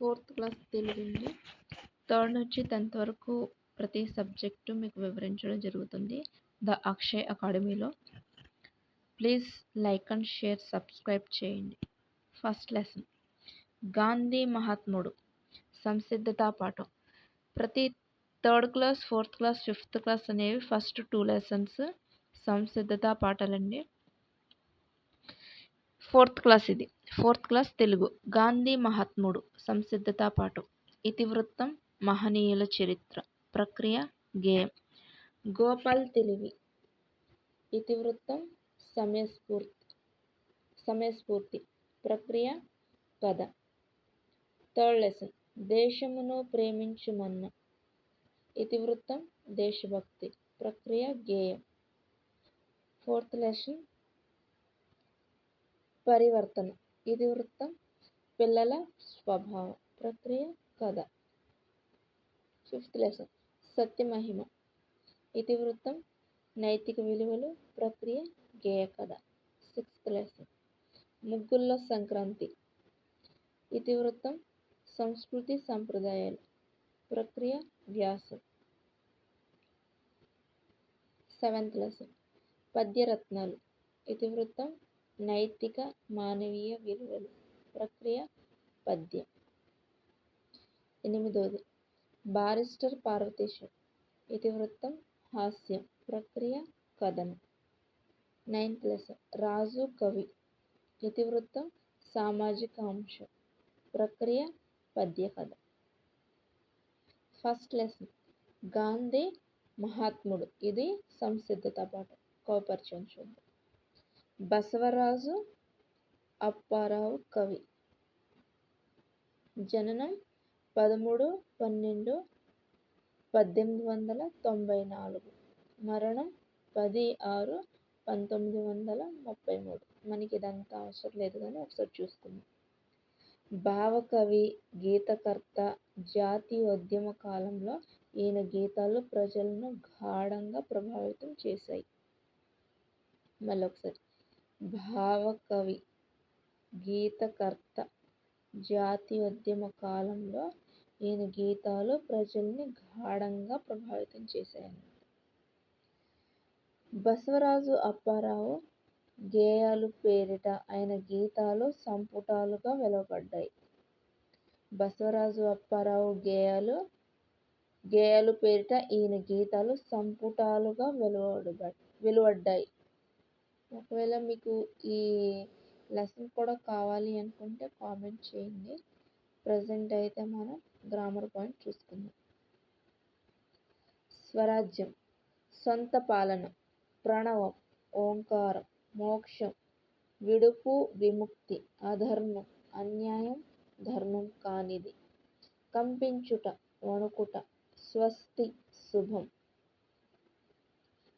Fourth class Telugu అండి. Third నుంచి 10th వరకు ప్రతి సబ్జెక్టు మీకు వివరించడం జరుగుతుంది ద అక్షయ్ అకాడమీలో. Please like and share, subscribe చేయండి. ఫస్ట్ లెసన్ గాంధీ మహాత్ముడు సంసిద్ధతా పాఠం. ప్రతి third class, fourth class, fifth class అనేవి ఫస్ట్ 2 లెసన్స్ సంసిద్ధతా పాఠాలండి. ఫోర్త్ క్లాస్ తెలుగు గాంధీ మహాత్ముడు సంసిద్ధతా పాఠం. ఇతివృత్తం మహనీయుల చరిత్ర. ప్రక్రియ గేయం. గోపాల్ తెలివి. ఇతివృత్తం సమయస్ఫూర్తి. ప్రక్రియ కథ. థర్డ్ లెసన్ దేశమును ప్రేమించుమన్న. ఇతివృత్తం దేశభక్తి. ప్రక్రియ గేయం. ఫోర్త్ లెసన్ పరివర్తన. ఇతివృత్తం పిల్లల స్వభావం. ప్రక్రియ కథ. ఫిఫ్త్ లెసన్ సత్యమహిమ. ఇతివృత్తం నైతిక విలువలు. ప్రక్రియ గేయ కథ. సిక్స్త్ లెసన్ ముగ్గుల సంక్రాంతి. ఇతివృత్తం సంస్కృతి సంప్రదాయాలు. ప్రక్రియ వ్యాసం. సెవెంత్ లెసన్ పద్యరత్నాలు. ఇతివృత్తం నైతిక మానవీయ విలువలు. ప్రక్రియ పద్యం. ఎనిమిదవది బారిస్టర్ పార్వతీశం. ఇతివృత్తం హాస్యం. ప్రక్రియ కథనం. నైన్త్ లెసన్ రాజు కవి. ఇతివృత్తం సామాజిక అంశం. ప్రక్రియ పద్య కథ. ఫస్ట్ లెసన్ గాంధీ మహాత్ముడు. ఇది సంసిద్ధత పాఠం. కౌపరిచయం చూద్దాం. బసవరాజు అప్పారావు కవి. జననం 13/12/1894. మరణం 10/6/1933. మనకి ఇదంతా అవసరం లేదు కానీ ఒకసారి చూసుకుందాం. భావకవి, గీతకర్త. జాతీయోద్యమ కాలంలో ఈయన గీతాలు ప్రజలను గాఢంగా ప్రభావితం చేశాయి. మళ్ళొకసారి భావకవి, గీతకర్త. జాతీయోద్యమ కాలంలో ఈయన గీతాలు ప్రజల్ని గాఢంగా ప్రభావితం చేశాయన్నమాట. బసవరాజు అప్పారావు గేయాలు పేరిట ఆయన గీతాలు సంపుటాలుగా వెలువడ్డాయి. బసవరాజు అప్పారావు గేయాలు పేరిట ఈయన గీతాలు సంపుటాలుగా వెలువడ్డాయి. ఒకవేళ మీకు ఈ లెసన్ కూడా కావాలి అనుకుంటే కామెంట్ చేయండి. ప్రజెంట్ అయితే మనం గ్రామర్ పాయింట్ చూసుకుందాం. స్వరాజ్యం సొంత పాలన. ప్రణవం ఓంకారం. మోక్షం విడుపు విముక్తి. అధర్మం అన్యాయం ధర్మం కానిది. కంపించుట వణుకుట. స్వస్తి శుభం.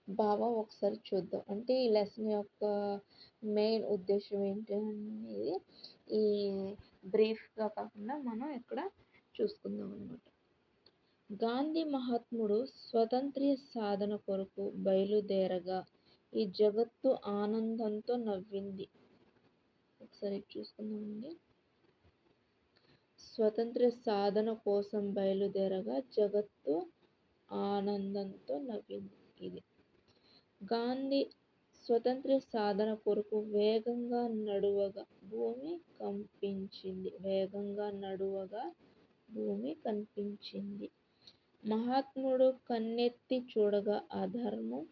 భావం ఒకసారి చూద్దాం. అంటే ఈ లెసన్ యొక్క మెయిన్ ఉద్దేశం ఏంటి అనేది ఈ బ్రీఫ్గా కాకుండా మనం ఇక్కడ చూసుకుందాం అన్నమాట. గాంధీ మహాత్ముడు స్వతంత్ర్య సాధన కొరకు బయలుదేరగా ఈ జగత్తు ఆనందంతో నవ్వింది. ఒకసారి చూసుకుందామండి. స్వతంత్ర్య సాధన కోసం బయలుదేరగా జగత్తు ఆనందంతో నవ్వింది. ఇది గాంధీ స్వతంత్ర్య సాధన కొరకు వేగంగా నడువగా భూమి కనిపించింది. మహాత్ముడు కన్నెత్తి చూడగా అధర్మం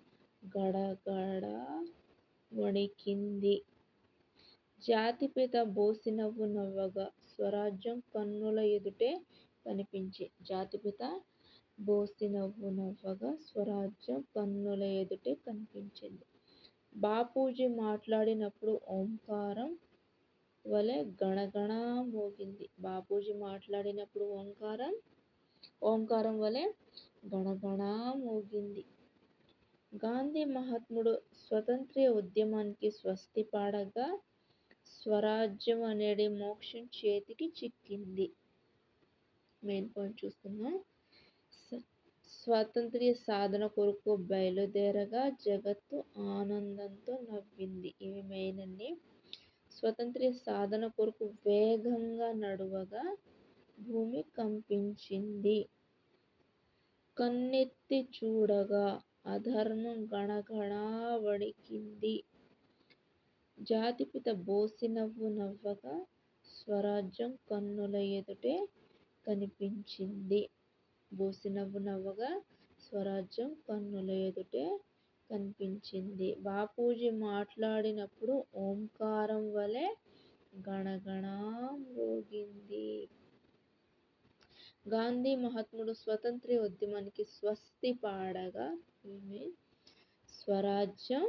గడగడ వణికింది. జాతిపిత బోసినవ్వు నవ్వగా స్వరాజ్యం కన్నుల ఎదుటే కనిపించి. జాతిపిత బోసినవ్వు నవ్వగా స్వరాజ్యం కన్నుల ఎదుటే కనిపించింది. బాపూజీ మాట్లాడినప్పుడు ఓంకారం వలె గణగణ మోగింది. బాపూజీ మాట్లాడినప్పుడు ఓంకారం వలె గణగణ మోగింది. గాంధీ మహాత్ముడు స్వతంత్ర్య ఉద్యమానికి స్వస్తి పాడగా స్వరాజ్యం అనేది మోక్షం చేతికి చిక్కింది. మెయిన్ పాయింట్ చూస్తున్నాం. స్వాతంత్ర్య సాధన కొరకు బయలుదేరగా జగత్తు ఆనందంతో నవ్వింది. ఇవి మెయిన్ అండి. స్వతంత్ర్య సాధన కొరకు వేగంగా నడువగా భూమి కంపించింది. కన్నెత్తి చూడగా అధర్మం గణగణా వణికింది. జాతిపిత బోసి నవ్వు నవ్వగా స్వరాజ్యం కన్నుల ఎదుటే కనిపించింది. బోసి నవ్వు నవ్వగా స్వరాజ్యం కన్నుల ఎదుటే కనిపించింది. బాపూజీ మాట్లాడినప్పుడు ఓంకారం వలె గణగణా మ్రోగింది. గాంధీ మహాత్ముడు స్వతంత్ర ఉద్యమానికి స్వస్తి పాడగా స్వరాజ్యం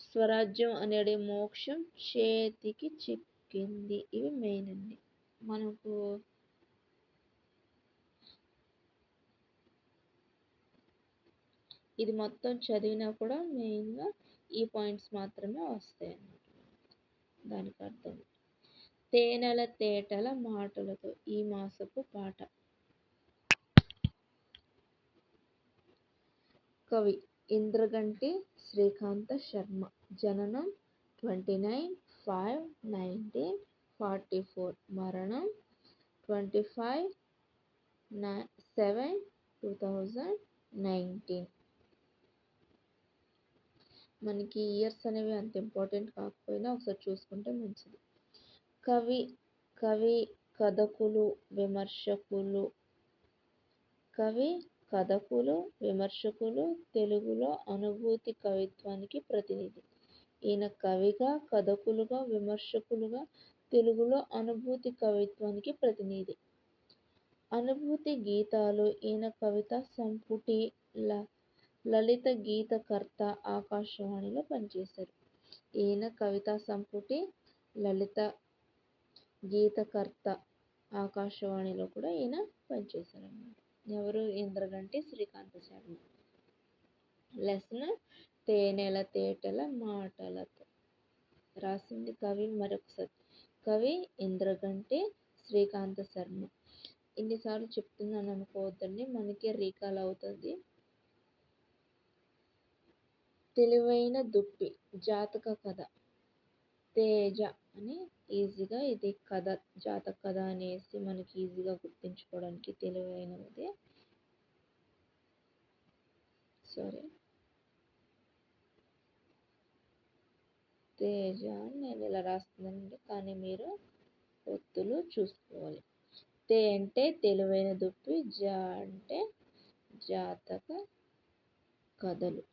స్వరాజ్యం అనేది మోక్షం చేతికి చిక్కింది. ఇవి మెయిన్ అండి. మనకు ఇది మొత్తం చదివినా కూడా మెయిన్గా ఈ పాయింట్స్ మాత్రమే వస్తాయి అన్నమాట. దానికి అర్థం తేనెల తేటల మాటలతో ఈ మాసపు పాట. కవి ఇంద్రగంటి శ్రీకాంత శర్మ. జననం 29/5/1944. మరణం 25/7/2019. మనకి ఇయర్స్ అనేవి అంత ఇంపార్టెంట్ కాకపోయినా ఒకసారి చూసుకుంటే మంచిది. కవి కవి కథకులు విమర్శకులు కవి కథకులు విమర్శకులు తెలుగులో అనుభూతి కవిత్వానికి ప్రతినిధి. ఈయన కవిగా కథకులుగా విమర్శకులుగా తెలుగులో అనుభూతి కవిత్వానికి ప్రతినిధి. అనుభూతి గీతాలు ఈయన కవితా సంపుటి లలిత గీతకర్త ఆకాశవాణిలో పనిచేశారు. ఈయన కవితా సంపుటి లలిత గీతకర్త ఆకాశవాణిలో కూడా ఈయన పనిచేశారు అన్నమాట. ఎవరు? ఇంద్రగంటి శ్రీకాంత శర్మ. లెసన్ తేనెల తేటల మాటలతో. రాసింది కవి మరొకసారి కవి ఇంద్రగంటి శ్రీకాంత శర్మ. ఇన్నిసార్లు చెప్తున్నాను అనుకోవద్దండి, మనకే రీకాల్ అవుతుంది. తెలివైన దుప్పి జాతక కథ. తేజ అని ఈజీగా ఇది కథ జాతక కథ అనేసి మనకి ఈజీగా గుర్తించుకోవడానికి తెలివైనది. తేజ నేను ఇలా రాస్తున్నానండి, కానీ మీరు ఒత్తులు చూసుకోవాలి. తే అంటే తెలివైన దుప్పి, జా అంటే జాతక కథలు.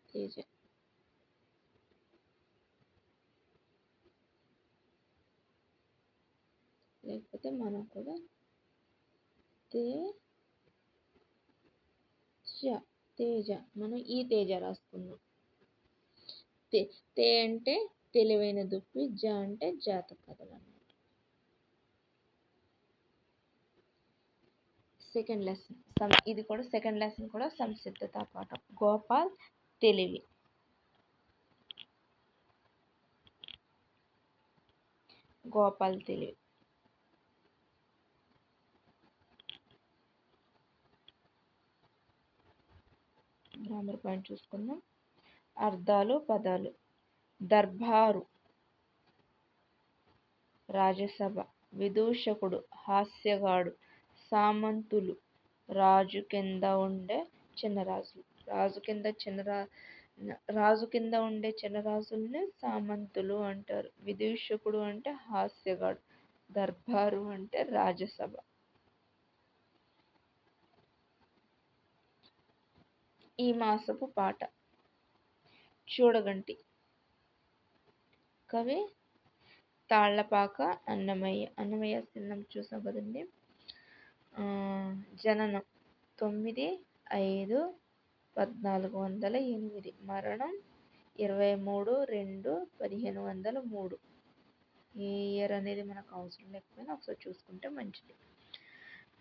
తేజ. లేకపోతే మనం కూడా తేజ మనం ఈ తేజ రాసుకున్నాం. తే అంటే తెలివైన దుప్పి, జ అంటే జాతక కథలు అన్నమాట. సెకండ్ లెసన్ ఇది కూడా సెకండ్ లెసన్ కూడా సంసిద్ధత పాఠం. గోపాల్ తెలివి. గోపాల్ తెలివి. గ్రామర్ పాయింట్ చూసుకుందాం. అర్థాలు పదాలు. దర్బారు రాజసభ. విదూషకుడు హాస్యగాడు. సామంతులు రాజు కింద ఉండే చిన్నరాజులు. రాజు కింద ఉండే చిన్నరాజుల్ని సామంతులు అంటారు. విదూషకుడు అంటే హాస్యగాడు. దర్బారు అంటే రాజసభ. ఈ మాసపు పాట. చూడగంటి. కవి తాళ్లపాక అన్నమయ్య సినిమా చూసాం కదండి. జననం 9/5/1408. మరణం 23/2/1503. ఈ ఇయర్ అనేది మనకు అవసరం లేకపోయినా ఒకసారి చూసుకుంటే మంచిది.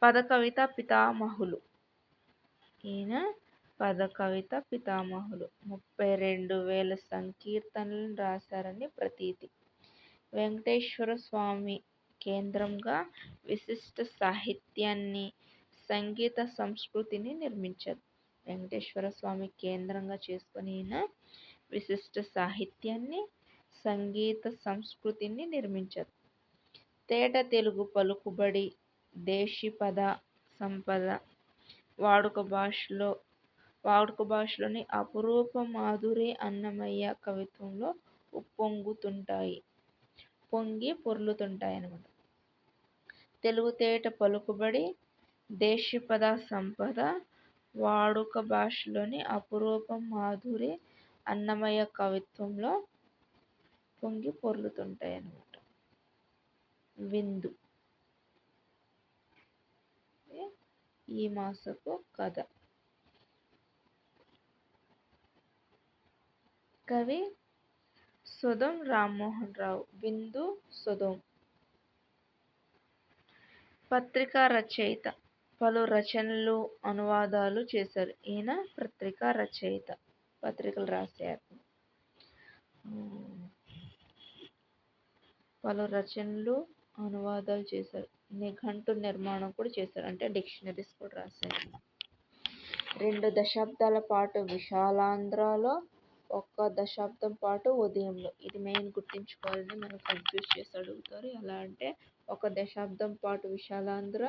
పద కవిత పితామహులు. ఈయన పద కవిత పితామహులు. 32,000 సంకీర్తనలను రాశారని ప్రతీతి. వెంకటేశ్వర స్వామి కేంద్రంగా విశిష్ట సాహిత్యాన్ని సంగీత సంస్కృతిని నిర్మించారు. వెంకటేశ్వర స్వామి కేంద్రంగా చేసుకుని విశిష్ట సాహిత్యాన్ని సంగీత సంస్కృతిని నిర్మించారు. తేట తెలుగు పలుకుబడి, దేశీపద సంపద, వాడుక భాషలోని అపురూప మాధురి అన్నమయ్య కవిత్వంలో పొంగి పొర్లుతుంటాయి అన్నమాట. తెలుగు తేట పలుకుబడి, దేశీపద సంపద, వాడుక భాషలోని అపురూప మాధురి అన్నమయ్య కవిత్వంలో పొంగి పొర్లుతుంటాయి అన్నమాట. విందు ఈ మాసపు కథ. కవి సొదం రామ్మోహన్ రావు. విందు సొదం. పత్రికా రచయిత. పలు రచనలు, అనువాదాలు చేశారు. ఈయన పత్రికా రచయిత, పత్రికలు రాశారు. పలు రచనలు, అనువాదాలు చేశారు. నిఘంటు నిర్మాణం కూడా చేశారు, అంటే డిక్షనరీస్ కూడా రాశారు. 2 దశాబ్దాల పాటు విశాలాంధ్రలో, 1 దశాబ్దం పాటు ఉదయంలో. ఇది మెయిన్ గుర్తుంచుకోవాలని మనం కన్ఫ్యూజ్ చేసి అడుగుతారు. ఎలా అంటే 1 దశాబ్దం పాటు విశాలాంధ్ర,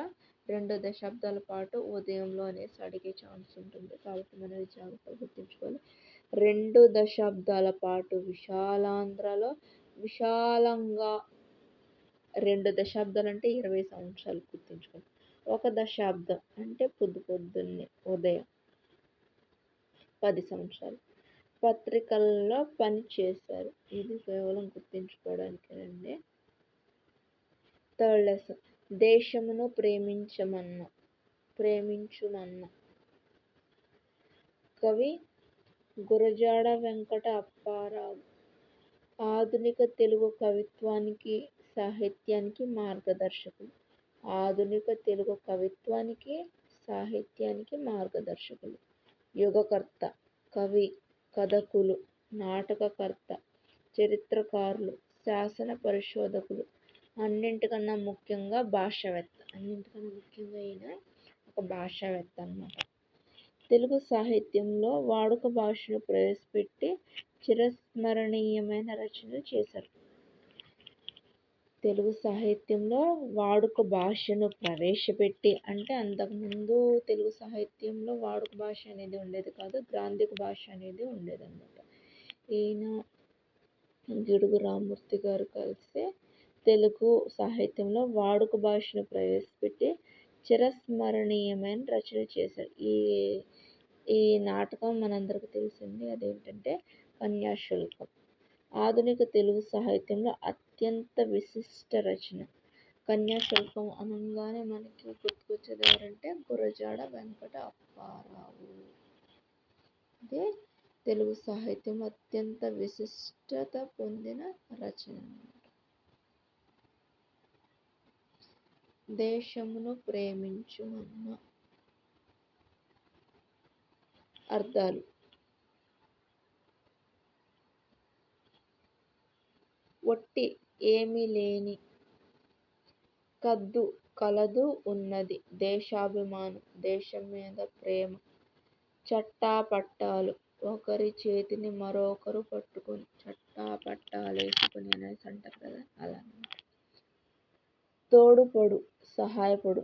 2 దశాబ్దాల పాటు ఉదయంలో అనేసి అడిగే ఛాన్స్ ఉంటుంది. కాబట్టి మనం ఇది జాగ్రత్తగా గుర్తుంచుకోవాలి. 2 దశాబ్దాల పాటు విశాలాంధ్రలో, విశాలంగా 2 దశాబ్దాలు అంటే 20 సంవత్సరాలు గుర్తుంచుకోండి. 1 దశాబ్దం అంటే పొద్దున్నే ఉదయం 10 సంవత్సరాలు. పత్రికల్లో పని చేశారు. ఇది కేవలం గుర్తుంచుకోవడానికేనండి. 3rd lesson. దేశమును ప్రేమించుమన్న. కవి గురజాడ వెంకట అప్పారావు. ఆధునిక తెలుగు కవిత్వానికి, సాహిత్యానికి మార్గదర్శకులు. ఆధునిక తెలుగు కవిత్వానికి, సాహిత్యానికి మార్గదర్శకులు. యుగకర్త. కవి, కథకులు, నాటకకర్త, చరిత్రకారులు, శాసన పరిశోధకులు, అన్నింటికన్నా ముఖ్యంగా భాషావేత్త. ఈయన ఒక భాషావేత్త అన్నమాట. తెలుగు సాహిత్యంలో వాడుక భాషను ప్రవేశపెట్టి చిరస్మరణీయమైన రచనలు చేశారు. తెలుగు సాహిత్యంలో వాడుక భాషను ప్రవేశపెట్టి, అంటే అంతకుముందు తెలుగు సాహిత్యంలో వాడుక భాష అనేది ఉండేది కాదు, గ్రాంధిక భాష అనేది ఉండేది అన్నమాట. ఈయన గిడుగు రామ్మూర్తి గారు కలిసి తెలుగు సాహిత్యంలో వాడుక భాషను ప్రవేశపెట్టి చిరస్మరణీయమైన రచనలు చేశారు. ఈ నాటకం మనందరికీ తెలిసింది. అదేంటంటే కన్యాశుల్కం. ఆధునిక తెలుగు సాహిత్యంలో అత్యంత విశిష్ట రచన. కన్యాశుల్కం అనగానే మనకి గుర్తుకొచ్చేది ఎవరంటే గురజాడ వెంకట అప్పారావు. ఇదే తెలుగు సాహిత్యంలో అత్యంత విశిష్టత పొందిన రచన. దేశమును ప్రేమించుమన్న. అర్థాలు. ఒట్టి, ఏమీ లేని. కద్దు, కలదు, ఉన్నది. దేశాభిమానం, దేశం మీద ప్రేమ. చట్టాపట్టాలు, ఒకరి చేతిని మరొకరు పట్టుకొని, చట్టాపట్టాలేసుకొని అనేసి అంటారు కదా, అలా. తోడుపడు, సహాయపడు.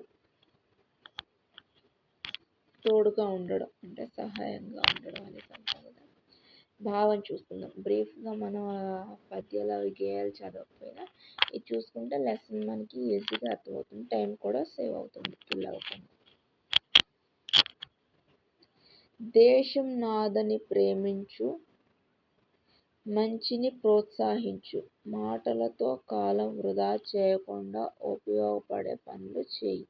తోడుగా ఉండడం అంటే సహాయంగా ఉండడం అనేసి అంటారు కదా. భావం చూసుకుందాం. బ్రీఫ్గా మనం పద్యాలు అవి గేయాలు చదవకపోయినా ఇది చూసుకుంటే లెసన్ మనకి ఈజీగా అర్థమవుతుంది, టైం కూడా సేవ్ అవుతుంది, ఫిల్ అవుతుంది. దేశం నాదని ప్రేమించు, మంచిని ప్రోత్సహించు, మాటలతో కాలం వృధా చేయకుండా ఉపయోగపడే పనులు చేయి.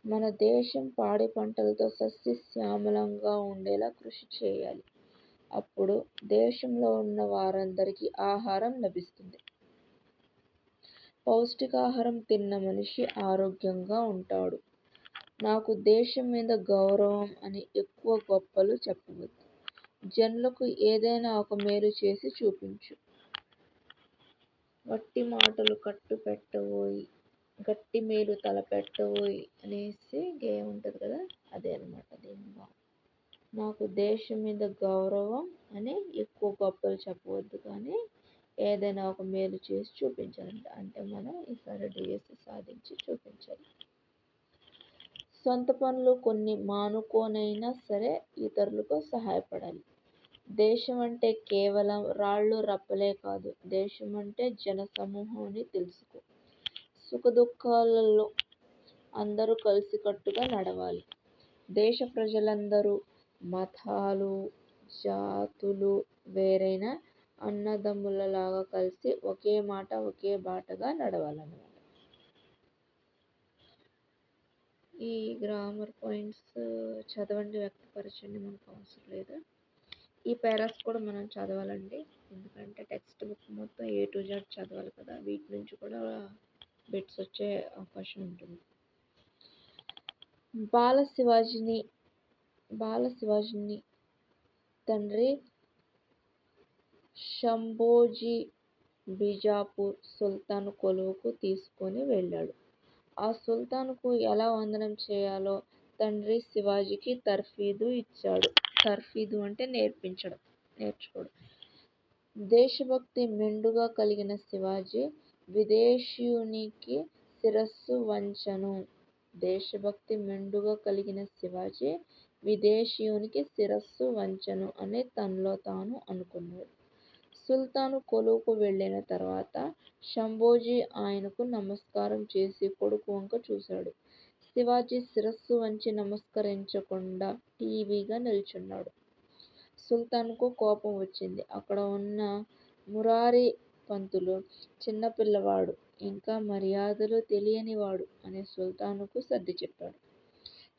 మన దేశం పాడి పంటలతో సస్యశ్యామలంగా ఉండేలా కృషి చేయాలి. అప్పుడు దేశంలో ఉన్న వారందరికీ ఆహారం లభిస్తుంది. పౌష్టికాహారం తిన్న మనిషి ఆరోగ్యంగా ఉంటాడు. నాకు దేశం మీద గౌరవం అని ఎక్కువ గొప్పలు చెప్పవద్దు. జనులకు ఏదైనా ఒక మేలు చేసి చూపించు. వట్టి మాటలు కట్టు పెట్టబోయి, గట్టి మేలు తలపెట్టబోయి అనేసి గేయం ఉంటుంది కదా, అదే అనమాట దీని భావం. నాకు దేశం మీద గౌరవం అని ఎక్కువ గొప్పలు చెప్పవద్దు, కానీ ఏదైనా ఒక మేలు చేసి చూపించాలంట. అంటే మనం ఈసారి డిఎస్సి సాధించి చూపించాలి. సొంత పనులు కొన్ని మానుకోనైనా సరే ఇతరులకు సహాయపడాలి. దేశం అంటే కేవలం రాళ్ళు రప్పలే కాదు. దేశం అంటే జన సమూహం అని తెలుసుకో. సుఖదుఖాలలో అందరూ కలిసికట్టుగా నడవాలి. దేశ ప్రజలందరూ మతాలు, జాతులు వేరైన అన్నదమ్ములలాగా కలిసి ఒకే మాట ఒకే బాటగా నడవాలన్నమాట. ఈ గ్రామర్ పాయింట్స్ చదవండి, వ్యక్తపరచండి, మనకు అవసరం లేదు. ఈ పారాస్ కూడా మనం చదవాలండి, ఎందుకంటే టెక్స్ట్ బుక్ మొత్తం A to Z చదవాలి కదా. వీటి నుంచి కూడా బిట్స్ వచ్చే అవకాశం ఉంటుంది. బాల శివాజీని తండ్రి శంభోజీ బీజాపూర్ సుల్తాన్ కొలువుకు తీసుకొని వెళ్ళాడు. ఆ సుల్తాన్కు ఎలా వందనం చేయాలో తండ్రి శివాజీకి తర్ఫీదు ఇచ్చాడు. తర్ఫీదు అంటే నేర్చుకోవడం. దేశభక్తి మెండుగా కలిగిన శివాజీ విదేశీయునికి శిరస్సు వంచను. దేశభక్తి మెండుగా కలిగిన శివాజీ విదేశీయునికి శిరస్సు వంచను అని తనలో తాను అనుకున్నాడు. సుల్తాను కొలువుకు వెళ్ళిన తర్వాత శంభోజీ ఆయనకు నమస్కారం చేసి కొడుకు వంక చూశాడు. శివాజీ శిరస్సు వంచి నమస్కరించకుండా టీవీగా నిల్చున్నాడు. సుల్తాన్కు కోపం వచ్చింది. అక్కడ ఉన్న మురారి పంతులు చిన్నపిల్లవాడు, ఇంకా మర్యాదలు తెలియనివాడు అని సుల్తానుకు సర్ది చెప్పాడు.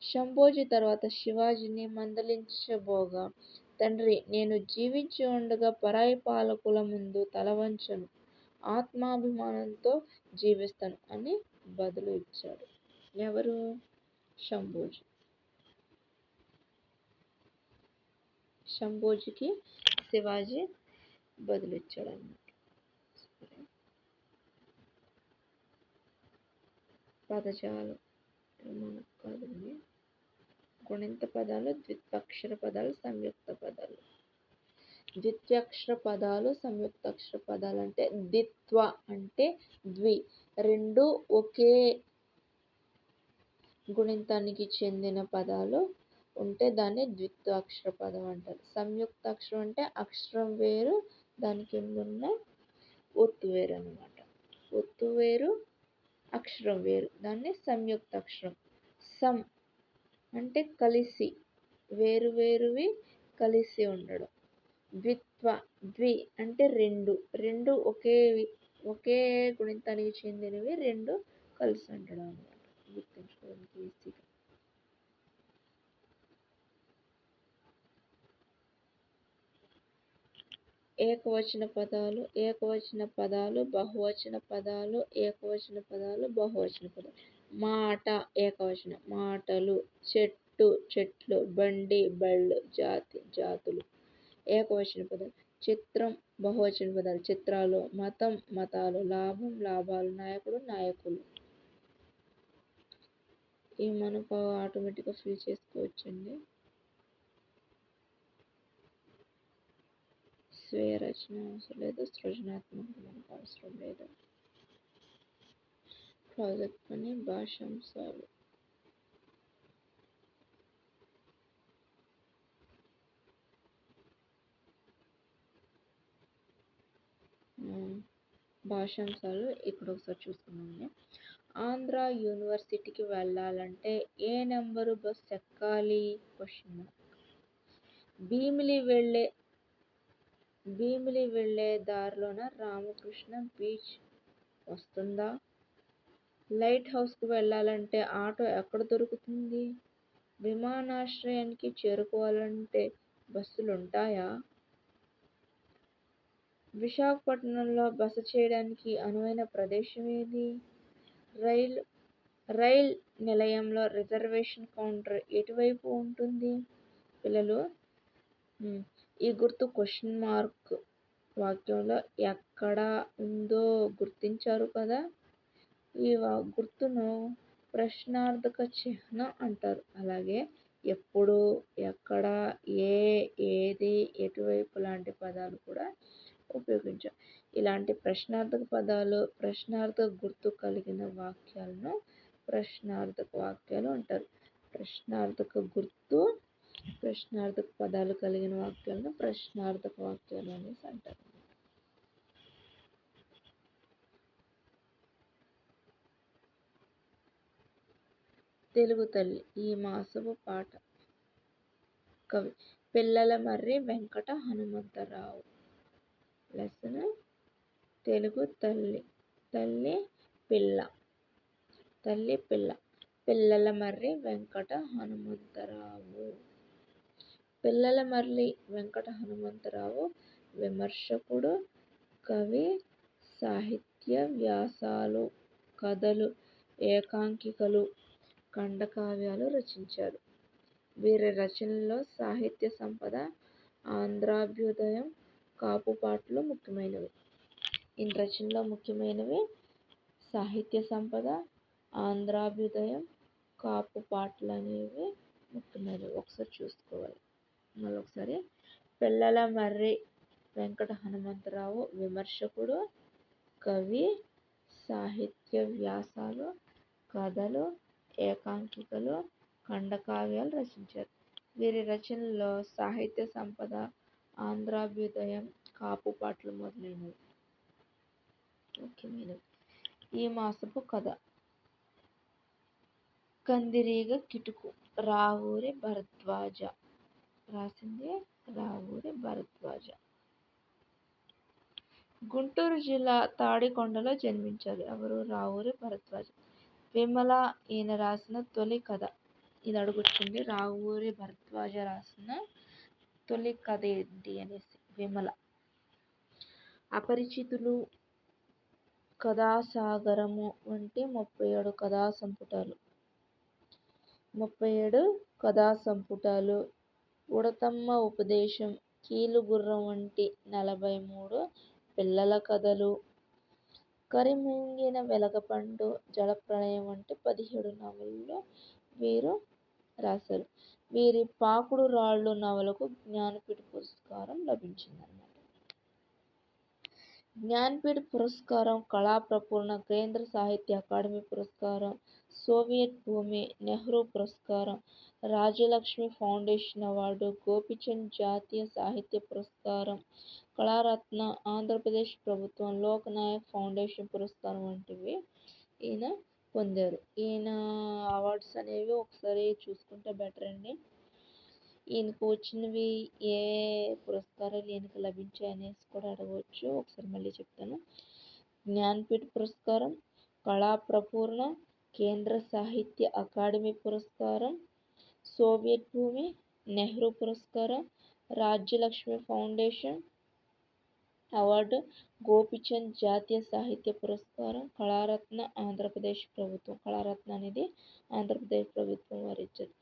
శంభోజీ తర్వాత శివాజీని మందలించబోగా, తండ్రి, నేను జీవించి ఉండగా పరాయి పాలకుల ముందు తలవంచను, ఆత్మాభిమానంతో జీవిస్తాను అని బదులు ఇచ్చాడు. ఎవరు? శంభోజీ. శంభోజీకి శివాజీ బదులిచ్చాడు అన్నమాట. పదజాలం మనకు కాదండి, గుణింత పదాలు, ద్విత్వక్షర పదాలు, సంయుక్త పదాలు. ద్విత్వక్షర పదాలు, సంయుక్తాక్షర పదాలు అంటే ద్విత్వ అంటే ద్వి, రెండు ఒకే గుణింతానికి చెందిన పదాలు ఉంటే దాన్ని ద్విత్వాక్షర పదం అంటారు. సంయుక్తాక్షరం అంటే అక్షరం వేరు, దాని కింద ఉన్న ఒత్తు వేరు అన్నమాట. ఒత్తు వేరు, అక్షరం వేరు, దాన్ని సంయుక్తాక్షరం. సం అంటే కలిసి, వేరువేరువి కలిసి ఉండడం. ద్వి అంటే రెండు ఒకే గుణింతానికి చెందినవి రెండు కలిసి ఉండడం అన్నమాట. గుర్తుంచుకోవడానికి ఈజీగా. ఏకవచన పదాలు, బహువచన పదాలు, ఏకవచన పదాలు, బహువచన పదాలు. మాట ఏకవచనం, మాటలు. చెట్టు చెట్లు, బండి బళ్ళు, జాతి జాతులు. ఏకవచన పదాలు. చిత్రం బహువచన పదాలు, చిత్రాలు. మతం మతాలు, లాభం లాభాలు, నాయకుడు నాయకులు. ఇవి మనకు ఆటోమేటిక్గా ఫిల్ చేసుకోవచ్చండి. స్వీయ రచన అవసరం లేదు, సృజనాత్మకత మనకు అవసరం లేదు. ప్రాజెక్ట్ పని, భాషాంశాలు. భాషాంశాలు ఇక్కడ ఒకసారి చూసుకున్నామండి. ఆంధ్ర యూనివర్సిటీకి వెళ్ళాలంటే ఏ నెంబరు బస్ ఎక్కాలి? క్వశ్చన్. భీమిలి వెళ్ళే దారిలోన రామకృష్ణ బీచ్ వస్తుందా? లైట్ హౌస్కు వెళ్ళాలంటే ఆటో ఎక్కడ దొరుకుతుంది? విమానాశ్రయానికి చేరుకోవాలంటే బస్సులు ఉంటాయా? విశాఖపట్నంలో బస చేయడానికి అనువైన ప్రదేశం ఏది? రైల్ నిలయంలో రిజర్వేషన్ కౌంటర్ ఎటువైపు ఉంటుంది? పిల్లలు, ఈ గుర్తు క్వశ్చన్ మార్క్ వాక్యంలో ఎక్కడ ఉందో గుర్తించారు కదా. ఈ గుర్తును ప్రశ్నార్థక చిహ్నం అంటారు. అలాగే ఎప్పుడు, ఎక్కడ, ఏది, ఎటువైపు లాంటి పదాలు కూడా ఉపయోగించాం. ఇలాంటి ప్రశ్నార్థక పదాలు, ప్రశ్నార్థక గుర్తు కలిగిన వాక్యాలను ప్రశ్నార్థక వాక్యాలు అంటారు. ప్రశ్నార్థక గుర్తు, ప్రశ్నార్థక పదాలు కలిగిన వాక్యాలను ప్రశ్నార్థక వాక్యాలు అనేసి అంటారు. తెలుగు తల్లి ఈ మాసపు పాట. కవి పిల్లల మర్రి వెంకట హనుమంతరావు. లెసన్ తెలుగు తల్లి. తల్లి పిల్ల. తల్లి పిల్ల. పిల్లల మర్రి వెంకట హనుమంతరావు. పిల్లల మర్రి వెంకట హనుమంతరావు విమర్శకుడు, కవి, సాహిత్య వ్యాసాలు, కథలు, ఏకాంకికలు, ఖండకావ్యాలు రచించారు. వీరి రచనల్లో సాహిత్య సంపద, ఆంధ్రాభ్యుదయం, కాపుపాటలు ముఖ్యమైనవి. ఈ రచనలో ముఖ్యమైనవి సాహిత్య సంపద, ఆంధ్రాభ్యుదయం, కాపుపాటలు అనేవి ముఖ్యమైనవి. ఒకసారి చూసుకోవాలి. మళ్ళొకసారి పిల్లల మర్రి వెంకట హనుమంతరావు విమర్శకుడు, కవి, సాహిత్య వ్యాసాలు, కథలు, ఏకాంకికలు, ఖండకావ్యాలు రచించారు. వీరి రచనల్లో సాహిత్య సంపద, ఆంధ్రాభ్యుదయం, కాపుపాటలు మొదలైనవి ముఖ్యమైనవి. ఈ మాసపు కథ. కందిరీగ కిటుకు. రావూరి భరద్వాజ. రాసింది రావూరి భరద్వాజ. గుంటూరు జిల్లా తాడికొండలో జన్మించారు. ఎవరు? రావూరి భరద్వాజ. విమల ఈయన రాసిన తొలి కథ. ఇది అడుగుతుంది. రావూరి భరద్వాజ రాసిన తొలి కథ ఏంటి అనేసి. విమల. అపరిచితులు, కథాసాగరము వంటి 37 కథా సంపుటాలు, ఉడతమ్మ ఉపదేశం, కీలుగుర్రం వంటి 43 పిల్లల కథలు, కరిమింగిన వెలగపండు, జలప్రళయం వంటి 17 నవలలు వీరు రాశారు. వీరి పాకుడు రాళ్ళు నవలకు జ్ఞానపీఠ పురస్కారం లభించిందన్నమాట. జ్ఞానపీఠ పురస్కారం, కళాప్రపూర్ణ, కేంద్ర సాహిత్య అకాడమీ పురస్కారం, సోవియట్ భూమి, నెహ్రూ పురస్కారం, రాజ్యలక్ష్మి ఫౌండేషన్ అవార్డు, గోపీచంద్ జాతీయ సాహిత్య పురస్కారం, కళారత్న, ఆంధ్రప్రదేశ్ ప్రభుత్వం లోక్నాయక్ ఫౌండేషన్ పురస్కారం వంటివి ఈయన పొందారు. ఈయన అవార్డ్స్ అనేవి ఒకసారి చూసుకుంటే బెటర్ అండి. ఈయనకు వచ్చినవి ఏ పురస్కారాలు ఈయనకు లభించాయి అనేసి కూడా అడగవచ్చు. ఒకసారి మళ్ళీ చెప్తాను. జ్ఞానపీఠ పురస్కారం, కళాప్రపూర్ణ, కేంద్ర సాహిత్య అకాడమీ పురస్కారం, సోవియట్ భూమి, నెహ్రూ పురస్కారం, రాజ్యలక్ష్మి ఫౌండేషన్ అవార్డు, గోపీచంద్ జాతీయ సాహిత్య పురస్కారం, కళారత్న ఆంధ్రప్రదేశ్ ప్రభుత్వం. కళారత్న అనేది ఆంధ్రప్రదేశ్ ప్రభుత్వం వారు ఇచ్చారు.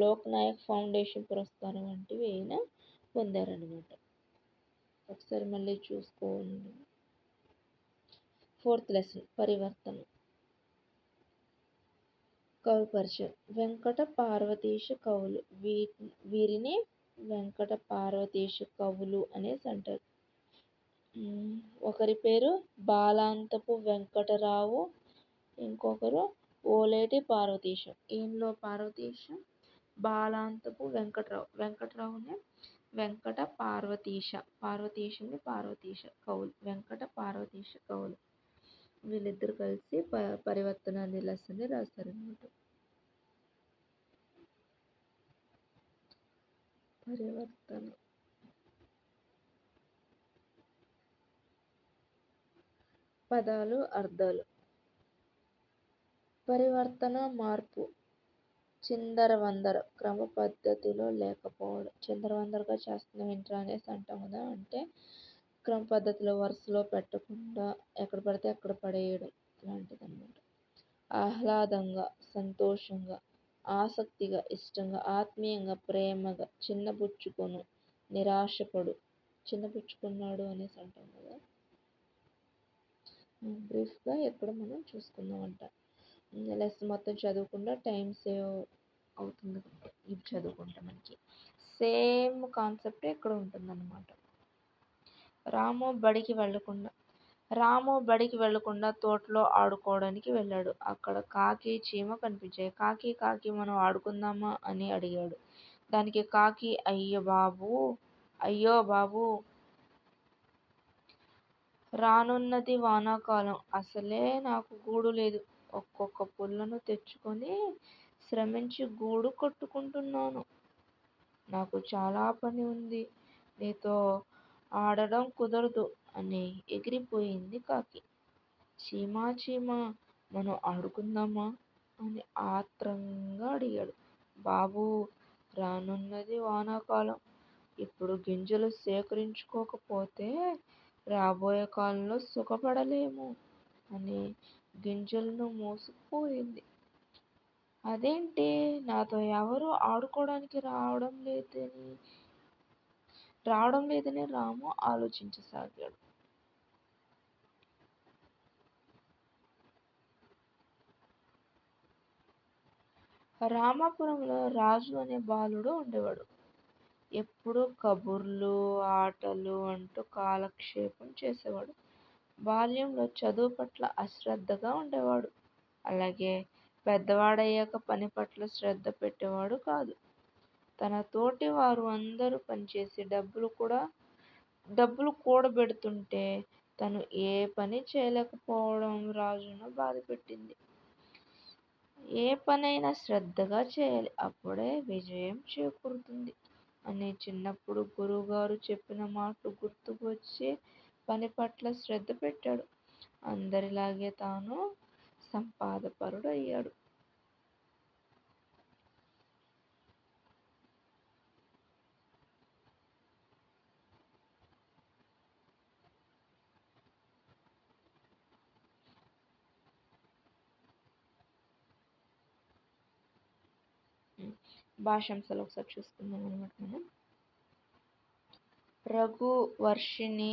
లోక్నాయక్ ఫౌండేషన్ పురస్కారం వంటివి ఈయన పొందారనమాట. ఒకసారి మళ్ళీ చూసుకోండి. 4th లెసన్ పరివర్తన. కవి పరిచయం. వెంకట పార్వతీశ కవులు. వీరిని వెంకట పార్వతీశ కవులు అనేసి అంటారు. ఒకరి పేరు బాలాంతపు వెంకటరావు, ఇంకొకరు ఓలేటి పార్వతీశం. ఈయనలో పార్వతీశం బాలాంతపు వెంకటరావు. వెంకటరావుని వెంకట పార్వతీశ, పార్వతీశుని పార్వతీశ కవులు. వెంకట పార్వతీశ కవులు వీళ్ళిద్దరు కలిసి పరివర్తన అనే లెసన్ని రాస్తారనమాట. పరివర్తన. పదాలు, అర్థాలు. పరివర్తన, మార్పు. చిందరవందర, క్రమ పద్ధతిలో లేకపోవడం. చిందరవందరగా చేస్తున్నాం ఏంట్రా అనేసి అంటాం కదా. అంటే క్రమ పద్ధతిలో వరుసలో పెట్టకుండా ఎక్కడ పడితే అక్కడ పడేయడం లాంటిది అనమాట. ఆహ్లాదంగా, సంతోషంగా, ఆసక్తిగా, ఇష్టంగా, ఆత్మీయంగా, ప్రేమగా, చిన్నబుచ్చుకొను, నిరాశపడు. చిన్నబుచ్చుకున్నాడు అనేసి అంటాం కదా. బ్రీఫ్గా ఎక్కడ మనం చూసుకుందామంట. లెసన్ మొత్తం చదవకుండా టైం సేవ్ అవుతుంది. ఇది చదువుకుంటే మనకి సేమ్ కాన్సెప్ట్ ఇక్కడ ఉంటుందన్నమాట. రాము బడికి వెళ్ళకుండా రాము బడికి వెళ్లకుండా తోటలో ఆడుకోవడానికి వెళ్ళాడు. అక్కడ కాకి, చీమ కనిపించాయి. కాకి, కాకి మనం ఆడుకుందామా అని అడిగాడు. దానికి కాకి అయ్యో బాబూ! రానున్నది వానాకాలం. అసలే నాకు గూడు లేదు. ఒక్కొక్క పుల్లను తెచ్చుకొని శ్రమించి గూడు కట్టుకుంటున్నాను. నాకు చాలా పని ఉంది. నీతో ఆడడం కుదరదు అని ఎగిరిపోయింది కాకి. చీమా చీమా మనం ఆడుకుందామా అని ఆత్రంగా అడిగాడు. బాబూ, రానున్నది వానాకాలం. ఇప్పుడు గింజలు సేకరించుకోకపోతే రాబోయే కాలంలో సుఖపడలేము అని గింజలను మోసుకుపోయింది. అదేంటి, నాతో ఎవరూ ఆడుకోవడానికి రావడం లేదని రాము ఆలోచించసాగాడు. రామాపురంలో రాజు అనే బాలుడు ఉండేవాడు. ఎప్పుడూ కబుర్లు, ఆటలు అంటూ కాలక్షేపం చేసేవాడు. బాల్యంలో చదువు పట్ల అశ్రద్ధగా ఉండేవాడు. అలాగే పెద్దవాడయ్యాక పని పట్ల శ్రద్ధ పెట్టేవాడు కాదు. తన తోటి వారు అందరూ పనిచేసి డబ్బులు కూడబెడుతుంటే తను ఏ పని చేయలేకపోవడం రాజును బాధపెట్టింది. ఏ పనైనా శ్రద్ధగా చేయాలి, అప్పుడే విజయం చేకూరుతుంది అని చిన్నప్పుడు గురువుగారు చెప్పిన మాటలు గుర్తుకు వచ్చి పని పట్ల శ్రద్ధ పెట్టాడు. అందరిలాగే తాను సంపాదపరుడు అయ్యాడు. భాషాంశాలు ఒకసారి చూసుకుందాం అనమాట మనం. రఘు, వర్షిణి,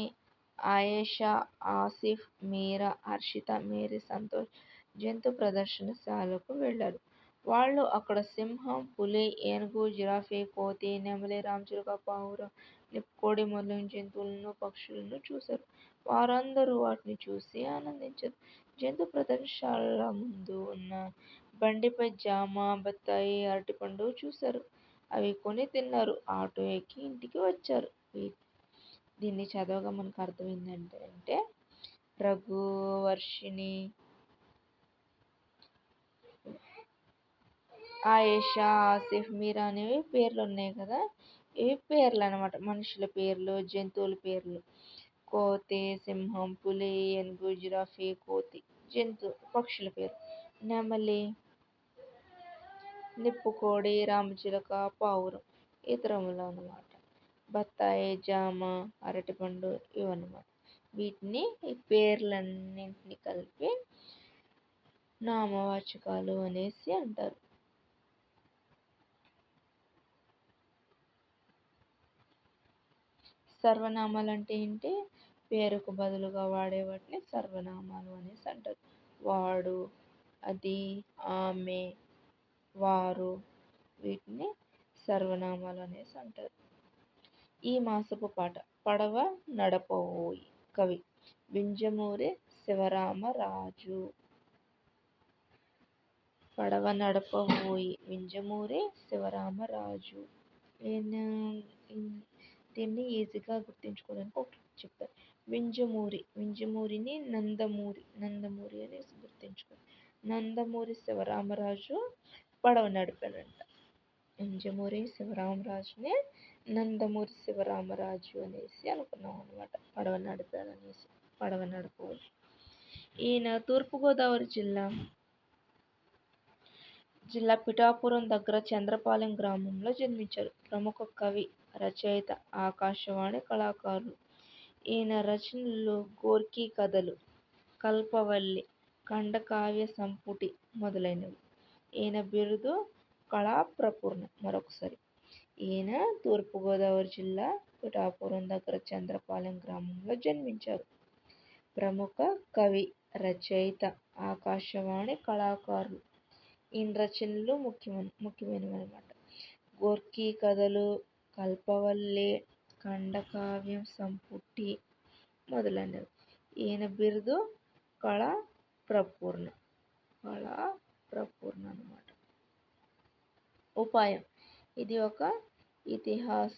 ఆయేషా, ఆసిఫ్, మీరా, హర్షిత, మేరీ, సంతోష్ జంతు ప్రదర్శనశాలకు వెళ్లారు. వాళ్ళు అక్కడ సింహం, పులి, ఏనుగు, జిరాఫీ, కోతి, నెమలి, రామచిలుక, పావురం, నిప్పుకోడి మొదలైన జంతువులను, పక్షులను చూశారు. వారందరూ వాటిని చూసి ఆనందించారు. జంతు ప్రదర్శనశాల ముందు ఉన్న బండిపై జామ, బత్తాయి, అరటిపండు చూశారు. అవి కొని తిన్నారు. ఆటో ఎక్కి ఇంటికి వచ్చారు. దీన్ని చదవగా మనకు అర్థమైంది అంటే రఘు, వర్షిణి, ఆయేషా, ఆసిఫ్, మీరా అనేవి పేర్లు ఉన్నాయి కదా. ఇవి పేర్లు అనమాట, మనుషుల పేర్లు, జంతువుల పేర్లు. కోతి, సింహం, పులి, ఏనుగు, జిరాఫీ, కోతి పక్షుల పేరు. నెమలి, నిప్పుకోడి, రామచిలక, పావురం ఇతరములు అన్నమాట. బత్తాయి, జామ, అరటిపండు ఇవన్నమాట. వీటిని ఈ పేర్లన్నింటినీ కలిపి నామవాచకాలు అనేసి అంటారు. సర్వనామాలు అంటే ఏంటి? పేరుకు బదులుగా వాడే వాటిని సర్వనామాలు అనేసి అంటారు. వాడు, అది, ఆమె, వారు వీటిని సర్వనామాలు అనేసి అంటారు. ఈ మాసపు పాట. పడవ నడపవోయి. కవి వింజమూరి శివరామరాజు. పడవ నడపవోయి వింజమూరి శివరామరాజు. నేను దీన్ని ఈజీగా గుర్తుంచుకోవడానికి ఒకటి చెప్తాను. వింజమూరిని నందమూరి అనేసి గుర్తుంచుకోండి. నందమూరి శివరామరాజు పడవ నడిపాడంట. వింజమూరి శివరామరాజుని నందమూరి శివరామరాజు అనేసి అనుకున్నాం అనమాట. పడవ నడిపాడు అనేసి. పడవ నడపవోయి. ఈయన తూర్పుగోదావరి జిల్లా పిఠాపురం దగ్గర చంద్రపాలెం గ్రామంలో జన్మించారు. ప్రముఖ కవి, రచయిత, ఆకాశవాణి కళాకారులు. ఈయన రచనలు గోర్కీ కథలు, కల్పవల్లి, ఖండకావ్య సంపుటి మొదలైనవి. ఈయన బిరుదు కళాప్రపూర్ణ. మరొకసారి, ఈయన తూర్పుగోదావరి జిల్లా పిఠాపురం దగ్గర చంద్రపాలెం గ్రామంలో జన్మించారు. ప్రముఖ కవి, రచయిత, ఆకాశవాణి కళాకారులు. ఈయన రచనలు ముఖ్యమైనవి అన్నమాట. గోర్కీ కథలు, కల్పవల్లి, ఖండకావ్యం సంపుటి మొదలైనవి. ఈయన బిరుదు కళా ప్రపూర్ణ. కళా ప్రపూర్ణ అన్నమాట. ఉపాయం ఇది ఒక ఇతిహాస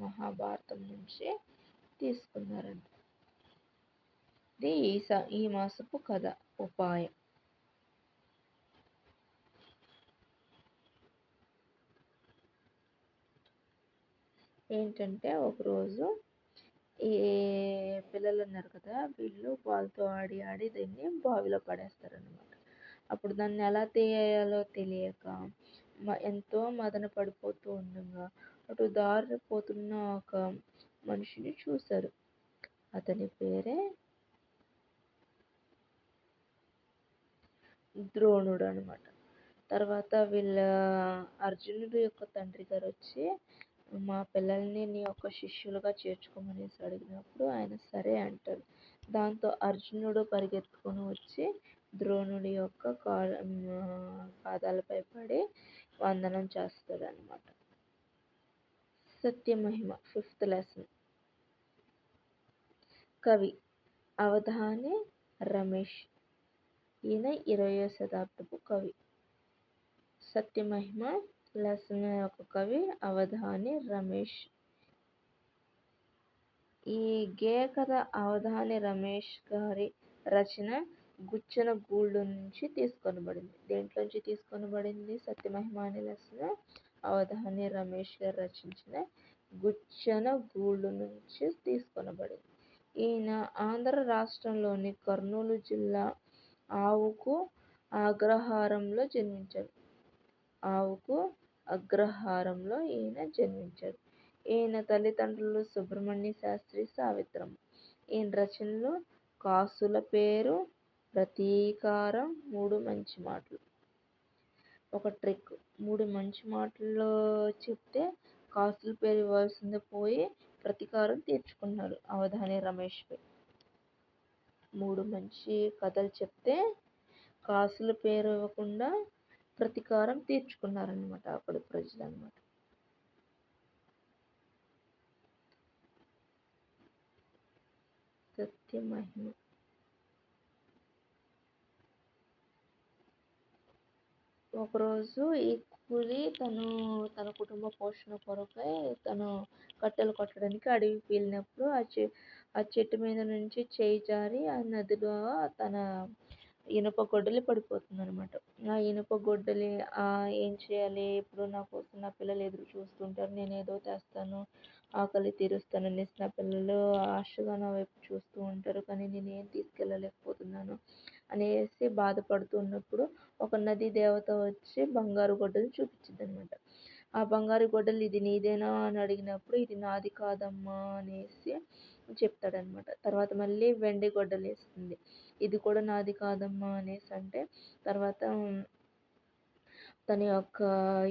మహాభారతం నుంచి తీసుకున్నారంట. ఇది ఈ మాసపు కథ. ఉపాయం ఏంటంటే, ఒకరోజు ఈ పిల్లలు ఉన్నారు కదా, వీళ్ళు బాల్తో ఆడి ఆడి దీన్ని బావిలో పడేస్తారనమాట. అప్పుడు దాన్ని ఎలా తీయాలో తెలియక ఎంతో మదన పడిపోతూ ఉండగా అటు దారి పోతున్న ఒక మనిషిని చూశారు. అతని పేరే ద్రోణుడు అనమాట. తర్వాత వీళ్ళ అర్జునుడు యొక్క తండ్రి గారు వచ్చి, మా పిల్లల్ని నీ యొక్క శిష్యులుగా చేర్చుకోమనేసి అడిగినప్పుడు ఆయన సరే అంటాడు. దాంతో అర్జునుడు పరిగెత్తుకొని వచ్చి ద్రోణుడి యొక్క పాదాలపై పడి వందనం చేస్తాడు అనమాట. సత్యమహిమ 5th లెసన్. కవి అవధాని రమేష్. ఈయన 20వ శతాబ్దపు కవి. సత్యమహిమ లెసన్ యొక్క కవి అవధాని రమేష్. ఈ గేయ కథ అవధాని రమేష్ గారి రచన గుచ్చెన గూళ్ళు నుంచి తీసుకొనబడింది. దేంట్లోంచి తీసుకొనబడింది? సత్యమహిమ అనే లెసన్ అవధాని రమేష్ గారు రచించిన గుచ్చెన గూళ్ళు నుంచి తీసుకొనబడింది. ఈయన ఆంధ్ర రాష్ట్రంలోని కర్నూలు జిల్లా ఆవుకు అగ్రహారంలో జన్మించాడు. ఈయన జన్మించాడు. ఈయన తల్లిదండ్రులు సుబ్రహ్మణ్య శాస్త్రి, సావిత్రమ్మ. ఈయన రచనలు కాసుల పేరు, ప్రతీకారం, 3 మంచి మాటలు. ఒక ట్రిక్, 3 మంచి మాటలు చెప్తే కాసుల పేరు ఇవ్వాల్సింది పోయి ప్రతీకారం తీర్చుకున్నాడు అవధాని రమేష్ పై. 3 మంచి కథలు చెప్తే కాసుల పేరు ఇవ్వకుండా ప్రతీకారం తీర్చుకున్నారనమాట అప్పుడు ప్రజలు అనమాట. సత్యమహిమ. ఒకరోజు ఈ కూలి తన కుటుంబ పోషణ కొరకై తను కట్టెలు కొట్టడానికి అడవికి వెళ్ళినప్పుడు ఆ చెట్టు మీద నుంచి చేయి జారి ఆ నదిలో తన ఇనుప గొడ్డలి పడిపోతుంది అనమాట. ఆ ఇనుప గొడ్డలి ఏం చేయాలి, ఇప్పుడు నా కోసం నా పిల్లలు ఎదురు చూస్తుంటారు, నేను ఏదో తెస్తాను, ఆకలి తీరుస్తాను అనేసి నా పిల్లలు ఆశగా నా వైపు చూస్తూ ఉంటారు, కానీ నేను ఏం తీసుకెళ్ళలేకపోతున్నాను అనేసి బాధపడుతున్నప్పుడు ఒక నది దేవత వచ్చి బంగారు గొడ్డలి చూపించింది అనమాట. ఆ బంగారు గొడ్డలి ఇది నీదేనా అని అడిగినప్పుడు ఇది నాది కాదమ్మా అనేసి చెప్తాడనమాట. తర్వాత మళ్ళీ వెండి గొడ్డలి వేస్తుంది, ఇది కూడా నాది కాదమ్మా అనేసి అంటే తర్వాత తన యొక్క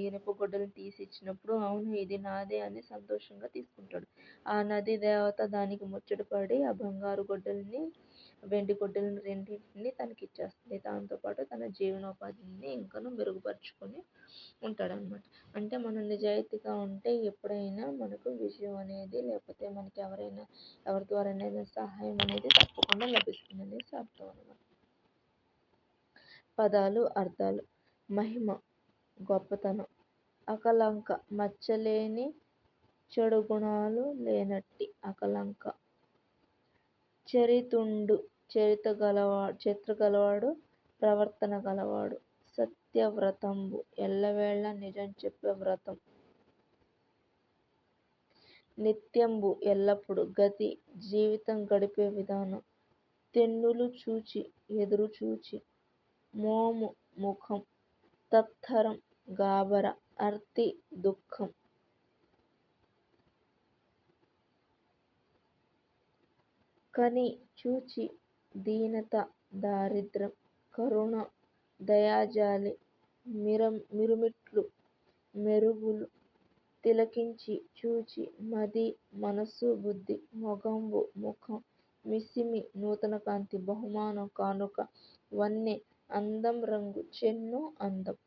ఇనుప గొడ్డలిని తీసి ఇచ్చినప్పుడు అవును ఇది నాదే అని సంతోషంగా తీసుకుంటాడు. ఆ నది దేవత దానికి ముచ్చటపడి ఆ బంగారు గొడ్డలిని, వెండి గొడ్డలిని రెండింటిని తనకి ఇచ్చేస్తుంది. దాంతోపాటు తన జీవనోపాధిని ఇంకనూ మెరుగుపరుచుకొని ఉంటాడనమాట. అంటే మనం నిజాయితీగా ఉంటే ఎప్పుడైనా మనకు విజయం అనేది, లేకపోతే మనకి ఎవరి ద్వారానైనా సహాయం అనేది తప్పకుండా లభిస్తుంది అనేసి అర్థం అనమాట. పదాలు, అర్థాలు. మహిమ గొప్పతనం, అకలంక మచ్చలేని, చెడు గుణాలు లేనట్టి అకలంక. చరితుండు చరిత్ర గలవాడు, ప్రవర్తన గలవాడు. సత్యవ్రతంబు ఎల్లవేళ నిజం చెప్పే వ్రతం. నిత్యంబు ఎల్లప్పుడు గతి జీవితం గడిపే విధానం. తెన్నులు చూచి ఎదురు చూచి, మోము ముఖం, తత్తరం గాబర, అర్తి దుఃఖం. కని చూచి దీనత దారిద్ర్యం, కరుణ దయాజాలి, మిరుమిట్లు మెరుగులు. తిలకించి చూచి మది మనస్సు బుద్ధి, మొగంబు ముఖం, మిసిమి నూతన కాంతి, బహుమానం కానుక, వన్నె అందం రంగు, చెన్ను అందం.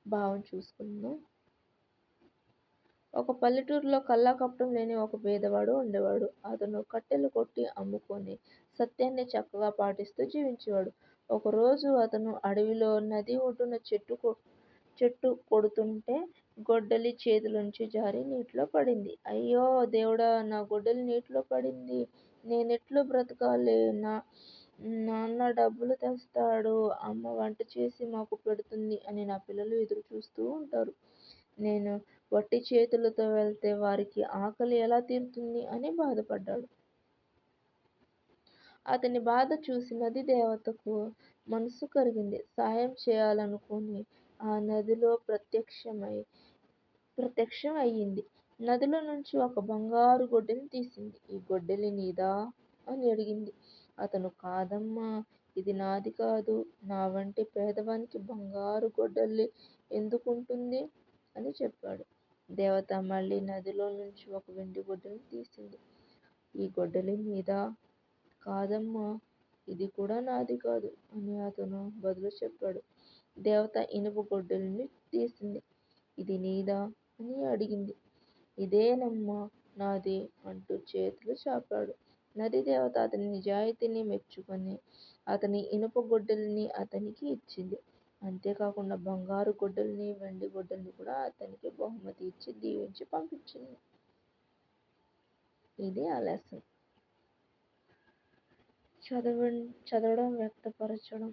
భావం చూసుకుందాం. ఒక పల్లెటూరులో కల్లాకపటం లేని ఒక పేదవాడు ఉండేవాడు. అతను కట్టెలు కొట్టి అమ్ముకొని సత్యాన్ని చక్కగా పాటిస్తూ జీవించేవాడు. ఒకరోజు అతను అడవిలో నది ఒడ్డున చెట్టు కొడుతుంటే గొడ్డలి చేతిలోంచి జారి నీటిలో పడింది. అయ్యో దేవుడా! నా గొడ్డలి నీటిలో పడింది. నేనెట్లు బ్రతకాలి? నాన్న డబ్బులు తెస్తాడు, అమ్మ వంట చేసి మాకు పెడుతుంది అని నా పిల్లలు ఎదురు చూస్తూ ఉంటారు. నేను వట్టి చేతులతో వెళ్తే వారికి ఆకలి ఎలా తీరుతుంది అని బాధపడ్డాడు. అతని బాధ చూసి నది దేవతకు మనసు కరిగింది. సాయం చేయాలనుకుని ఆ నదిలో ప్రత్యక్షం అయ్యింది. నదిలో నుంచి ఒక బంగారు గొడ్డలి తీసింది. ఈ గొడ్డలి నీదా? అని అడిగింది. అతను కాదమ్మా, ఇది నాది కాదు. నా వంటి పేదవానికి బంగారు గొడ్డలి ఎందుకుంటుంది అని చెప్పాడు. దేవత మళ్ళీ నదిలో నుంచి ఒక వెండి గొడ్డలి తీసింది. ఈ గొడ్డలి నీదా? కాదమ్మా, ఇది కూడా నాది కాదు అని అతను బదులు చెప్పాడు. దేవత ఇనుప గొడ్డలిని తీసింది. ఇది నీదా? అని అడిగింది. ఇదేనమ్మా నాది అంటూ చేతులు చాపాడు. నది దేవత అతని నిజాయితీని మెచ్చుకొని అతని ఇనుప గొడ్డలిని అతనికి ఇచ్చింది. అంతేకాకుండా బంగారు గొడ్డలిని, వెండి గొడ్డలిని కూడా అతనికి బహుమతి ఇచ్చి దీవించి పంపించింది. ఇది ఆ లెసన్. చదవడం, వ్యక్తపరచడం,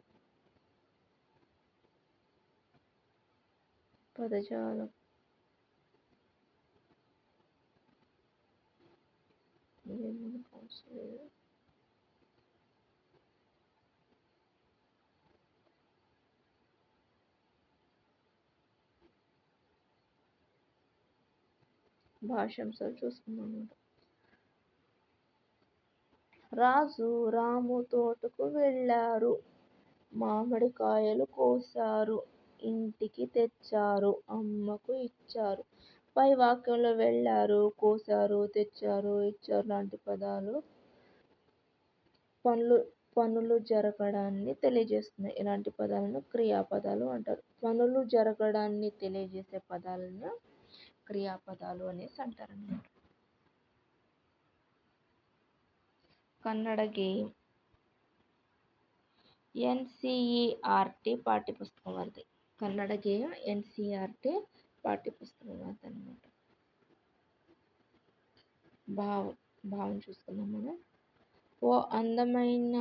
పదజాలం, మనకు అవసరం లేదు. భాషాంశాలు చూసుకుందాం. రాజు రాము తోటకు వెళ్ళారు. మామిడికాయలు కోశారు. ఇంటికి తెచ్చారు. అమ్మకు ఇచ్చారు. పై వాక్యంలో వెళ్ళారు, కోశారు, తెచ్చారు, ఇచ్చారు లాంటి పదాలు పనులు జరగడాన్ని తెలియజేస్తున్నాయి. ఇలాంటి పదాలను క్రియాపదాలు అంటారు. పనులు జరగడాన్ని తెలియజేసే పదాలను క్రియాపదాలు అనేసి అంటారన్నమాట. కన్నడ గేయం ఎన్సీఈఆర్టీ పాఠ్యపుస్తకం వారిది. కన్నడ గేయం ఎన్సీఆర్టీ పాఠ్యపుస్తకం వారిది అన్నమాట. భావం చూసుకుందాం మనం. ఓ అందమైన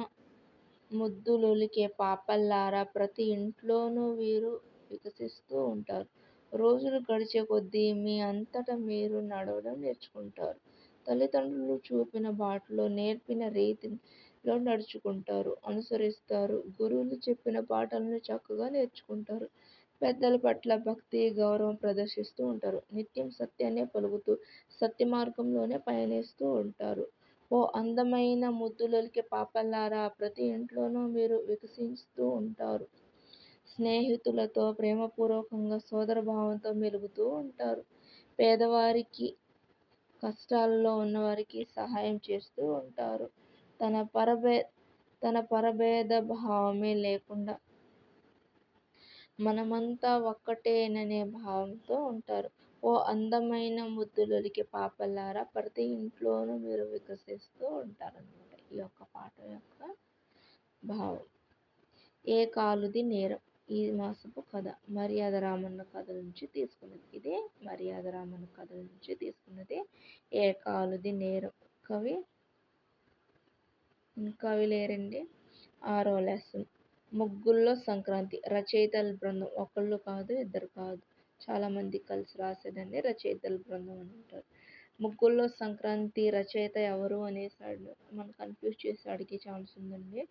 ముద్దులొలికే పాపల్లారా, ప్రతి ఇంట్లోనూ వీరు వికసిస్తూ ఉంటారు. రోజులు గడిచే కొద్దీ మీ అంతటా మీరు నడవడం నేర్చుకుంటారు. తల్లిదండ్రులు చూపిన బాటలో, నేర్పిన రీతిలో నడుచుకుంటారు, అనుసరిస్తారు. గురువులు చెప్పిన పాఠాలను చక్కగా నేర్చుకుంటారు. పెద్దల పట్ల భక్తి, గౌరవం ప్రదర్శిస్తూ ఉంటారు. నిత్యం సత్యాన్నే పలుకుతూ సత్య మార్గంలోనే పయనిస్తూ ఉంటారు. ఓ అందమైన ముద్దులొలికే పాపల్లారా, ప్రతి ఇంట్లోనూ మీరు వికసిస్తూ ఉంటారు. స్నేహితులతో ప్రేమపూర్వకంగా, సోదరభావంతో మెలుగుతూ ఉంటారు. పేదవారికి, కష్టాల్లో ఉన్నవారికి సహాయం చేస్తూ ఉంటారు. తన పరభేద భావమే లేకుండా మనమంతా ఒక్కటేననే భావంతో ఉంటారు. ఓ అందమైన ముద్దులొలికే పాపల్లారా, ప్రతి ఇంట్లోనూ మీరు వికసిస్తూ ఉంటారన్నమాట. ఈ యొక్క పాట యొక్క భావం. ఏ కాలుది నేరం. ఈ మాసపు కథ మర్యాద రామన్న కథ నుంచి తీసుకున్నది. ఇదే మర్యాద రామన్న కథ నుంచి తీసుకున్నది. ఏ కాలుది నేరం. కవి లేరండి. 6వ లెసన్. ముగ్గుల్లో సంక్రాంతి. రచయితల బృందం ఒకళ్ళు కాదు, ఇద్దరు కాదు, చాలామంది కలిసి రాసేదాన్ని రచయితల బృందం అని అంటారు. ముగ్గుల్లో సంక్రాంతి రచయిత ఎవరు అనేసి మనం కన్ఫ్యూజ్ చేసి అడిగే ఛాన్స్ ఉందండి.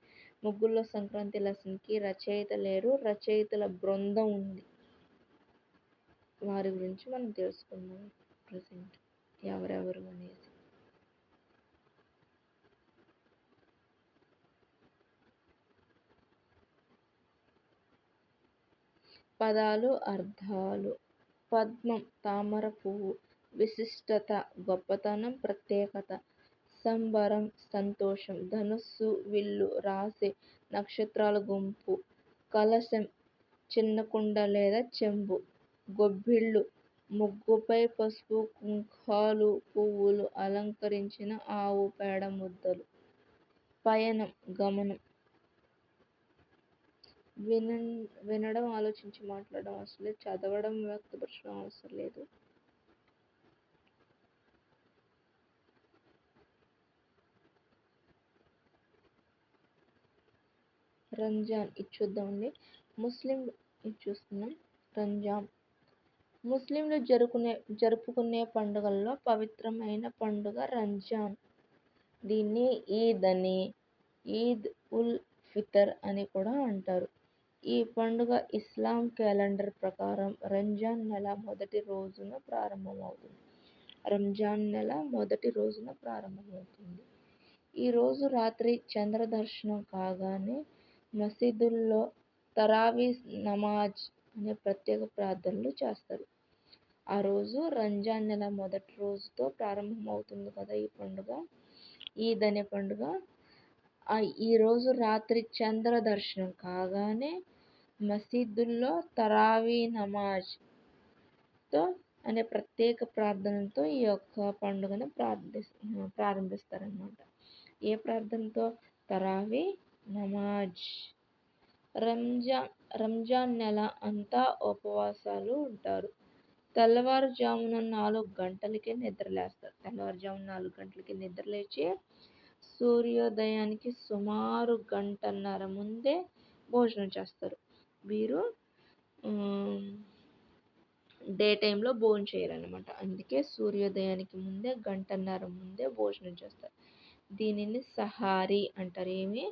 ముగ్గుల్లో సంక్రాంతి లెసన్కి రచయిత లేరు, రచయితల బృందం ఉంది. వారి గురించి మనం తెలుసుకుందాం ప్రజెంట్ ఎవరెవరు అనేసి. పదాలు, అర్థాలు. పద్మం, తామర పువ్వు. విశిష్టత, గొప్పతనం, ప్రత్యేకత. సంబరం, సంతోషం. ధనుస్సు, విల్లు, రాశి, నక్షత్రాల గుంపు. కలశం, చిన్న కుండ లేదా చెంబు. గొబ్బిళ్ళు, ముగ్గుపై పసుపు, కుంకాలు, పువ్వులు అలంకరించిన ఆవు పేడ ముద్దలు. పయనం, గమనం. వినడం, ఆలోచించి మాట్లాడడం అవసరం లేదు. చదవడం, వ్యక్తపరచడం అవసరం లేదు. రంజాన్ ఇది చూద్దామండి. ఇది చూస్తున్నాం. రంజాన్ ముస్లింలు జరుపుకునే పండుగల్లో పవిత్రమైన పండుగ రంజాన్. దీన్ని ఈద్ ఉల్ ఫితర్ అని కూడా అంటారు. ఈ పండుగ ఇస్లాం క్యాలెండర్ ప్రకారం రంజాన్ నెల మొదటి రోజున ప్రారంభమవుతుంది. ఈ రోజు రాత్రి చంద్ర దర్శనం కాగానే మసీదుల్లో తరావీ నమాజ్ అనే ప్రత్యేక ప్రార్థనలు చేస్తారు. ఆ రోజు రంజాన్ నెల మొదటి రోజుతో ప్రారంభమవుతుంది కదా ఈ పండుగ, ఈద్ అనే పండుగ. ఈ రోజు రాత్రి చంద్ర దర్శనం కాగానే మసీదుల్లో తరావీ నమాజ్ అనే ప్రత్యేక ప్రార్థనతో ఈ యొక్క పండుగను ప్రారంభిస్తారన్నమాట. ఏ ప్రార్థనతో? తరావీ నమాజ్. రంజాన్ నెల అంతా ఉపవాసాలు ఉంటారు. తెల్లవారుజామున 4 గంటలకే నిద్రలేచి సూర్యోదయానికి సుమారు గంటన్నర ముందే భోజనం చేస్తారు. వీరు డే టైంలో భోజనం చేయరన్నమాట. అందుకే సూర్యోదయానికి ముందే గంటన్నర ముందే భోజనం చేస్తారు. దీనిని సహారీ అంటారు.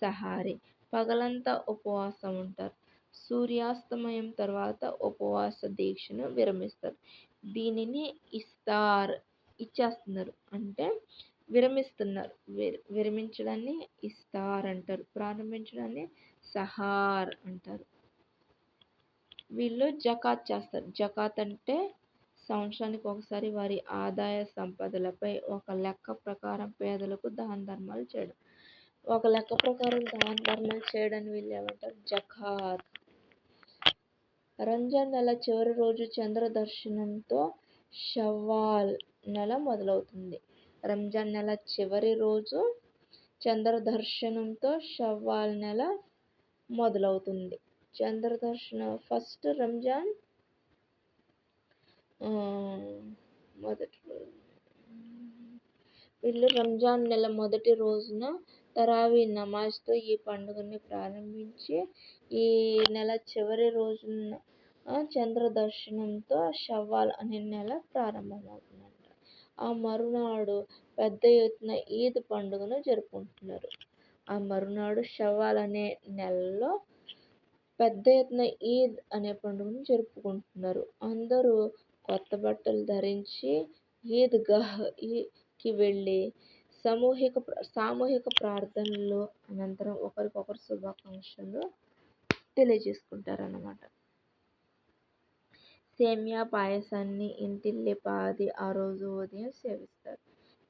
సహారీ. పగలంతా ఉపవాసం ఉంటారు. సూర్యాస్తమయం తర్వాత ఉపవాస దీక్షను విరమిస్తారు. దీనిని ఇచ్చేస్తున్నారు అంటే విరమిస్తున్నారు. విరమించడాన్ని ఇస్తార్ అంటారు. ప్రారంభించడాన్ని సహార్ అంటారు. వీళ్ళు జకాత్ చేస్తారు. జకాత్ అంటే సంవత్సరానికి ఒకసారి వారి ఆదాయ సంపదలపై ఒక లెక్క ప్రకారం పేదలకు దాన ధర్మాలు చేయడం. చేయడాన్ని వీళ్ళు ఏమంటారు? జకాత్. రంజాన్ నెల చివరి రోజు చంద్ర దర్శనంతో షవ్వాల్ నెల మొదలవుతుంది. రంజాన్ నెల చివరి రోజు చంద్ర దర్శనంతో షవ్వాల్ నెల మొదలవుతుంది. చంద్ర దర్శనం ఫస్ట్ రంజాన్ మొదటి రోజు. వీళ్ళు రంజాన్ నెల మొదటి రోజున తరావీ నమాజ్తో ఈ పండుగని ప్రారంభించి ఈ నెల చివరి రోజున చంద్ర దర్శనంతో షవ్వాల్ అనే నెల ప్రారంభమవుతుందంట. ఆ మరునాడు పెద్ద ఎత్తున ఈద్ పండుగను జరుపుకుంటున్నారు. ఆ మరునాడు షవ్వాల్ అనే నెలలో పెద్ద ఎత్తున ఈద్ అనే పండుగను జరుపుకుంటున్నారు. అందరూ కొత్త బట్టలు ధరించి ఈద్గాహ్కి వెళ్ళి సామూహిక ప్రార్థనలు అనంతరం ఒకరికొకరు శుభాకాంక్షలు తెలియజేసుకుంటారన్నమాట. సేమియా పాయసాన్ని ఇంటిల్లిపాది ఆ రోజు ఉదయం సేవిస్తారు.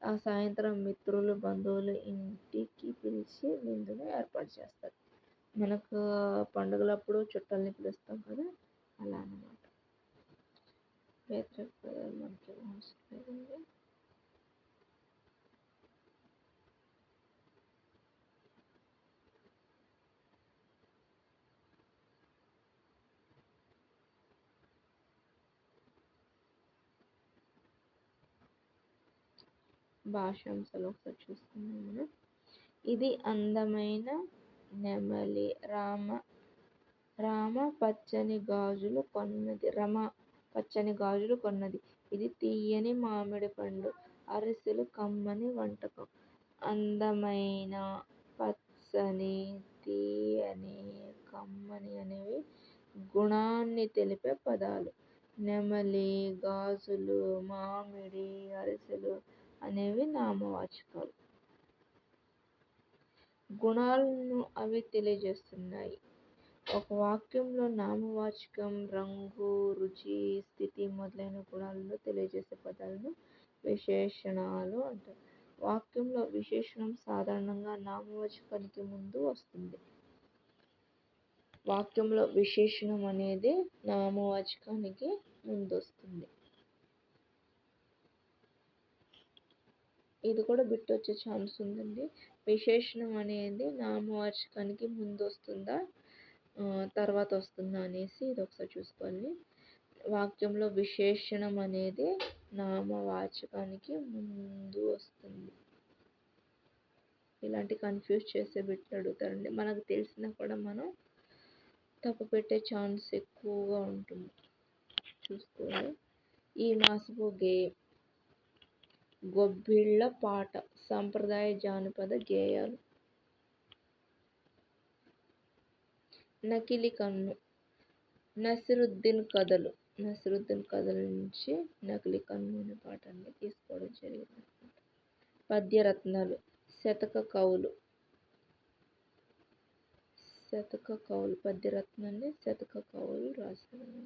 ఆ సాయంత్రం మిత్రులు, బంధువులు ఇంటికి పిలిచి విందును ఏర్పాటు చేస్తారు. మనకు పండుగలప్పుడు చుట్టాలని పిలుస్తాం కదా, అలా అన్నమాట. మనకి భాషాంశాలు ఒకసారి చూసుకుందాం మనం. ఇది అందమైన నెమలి. రమ పచ్చని గాజులు కొన్నది. ఇది తీయని మామిడి పండు. అరిసెలు కమ్మని వంటకం. అందమైన, పచ్చని, తీయని, కమ్మని అనేవి గుణాన్ని తెలిపే పదాలు. నెమలి, గాజులు, మామిడి, అరిసెలు అనేవి నామవాచకాలు. గుణాలను అవి తెలియజేస్తున్నాయి. ఒక వాక్యంలో నామవాచకం రంగు, రుచి, స్థితి మొదలైన గుణాలను తెలియజేసే పదాలను విశేషణాలు అంటారు. వాక్యంలో విశేషణం సాధారణంగా నామవాచకానికి ముందు వస్తుంది. వాక్యంలో విశేషణం అనేది నామవాచకానికి ముందొస్తుంది. ఇది కూడా బిట్ వచ్చే ఛాన్స్ ఉందండి. విశేషణం అనేది నామవాచకానికి ముందొస్తుందా తర్వాత వస్తుందా అనేసి ఇది ఒకసారి చూసుకోవాలి. వాక్యంలో విశేషణం అనేది నామవాచకానికి ముందు వస్తుంది. ఇలాంటి కన్ఫ్యూజ్ చేసే బిట్లు అడుగుతారండి. మనకు తెలిసినా కూడా మనం తప్పు పెట్టే ఛాన్స్ ఎక్కువగా ఉంటుంది. చూసుకోవాలి. ఈ మాసపు గేయం గొబ్బిళ్ళ పాట సాంప్రదాయ జానపద గేయాలు. నకిలీ కన్ను నసిరుద్దీన్ కథలు నుంచి నకిలీ కన్ను అనే పాఠాన్ని తీసుకోవడం జరిగింది. పద్యరత్నాలు శతక కవులు పద్యరత్నాన్ని శతక కవులు రాశారు.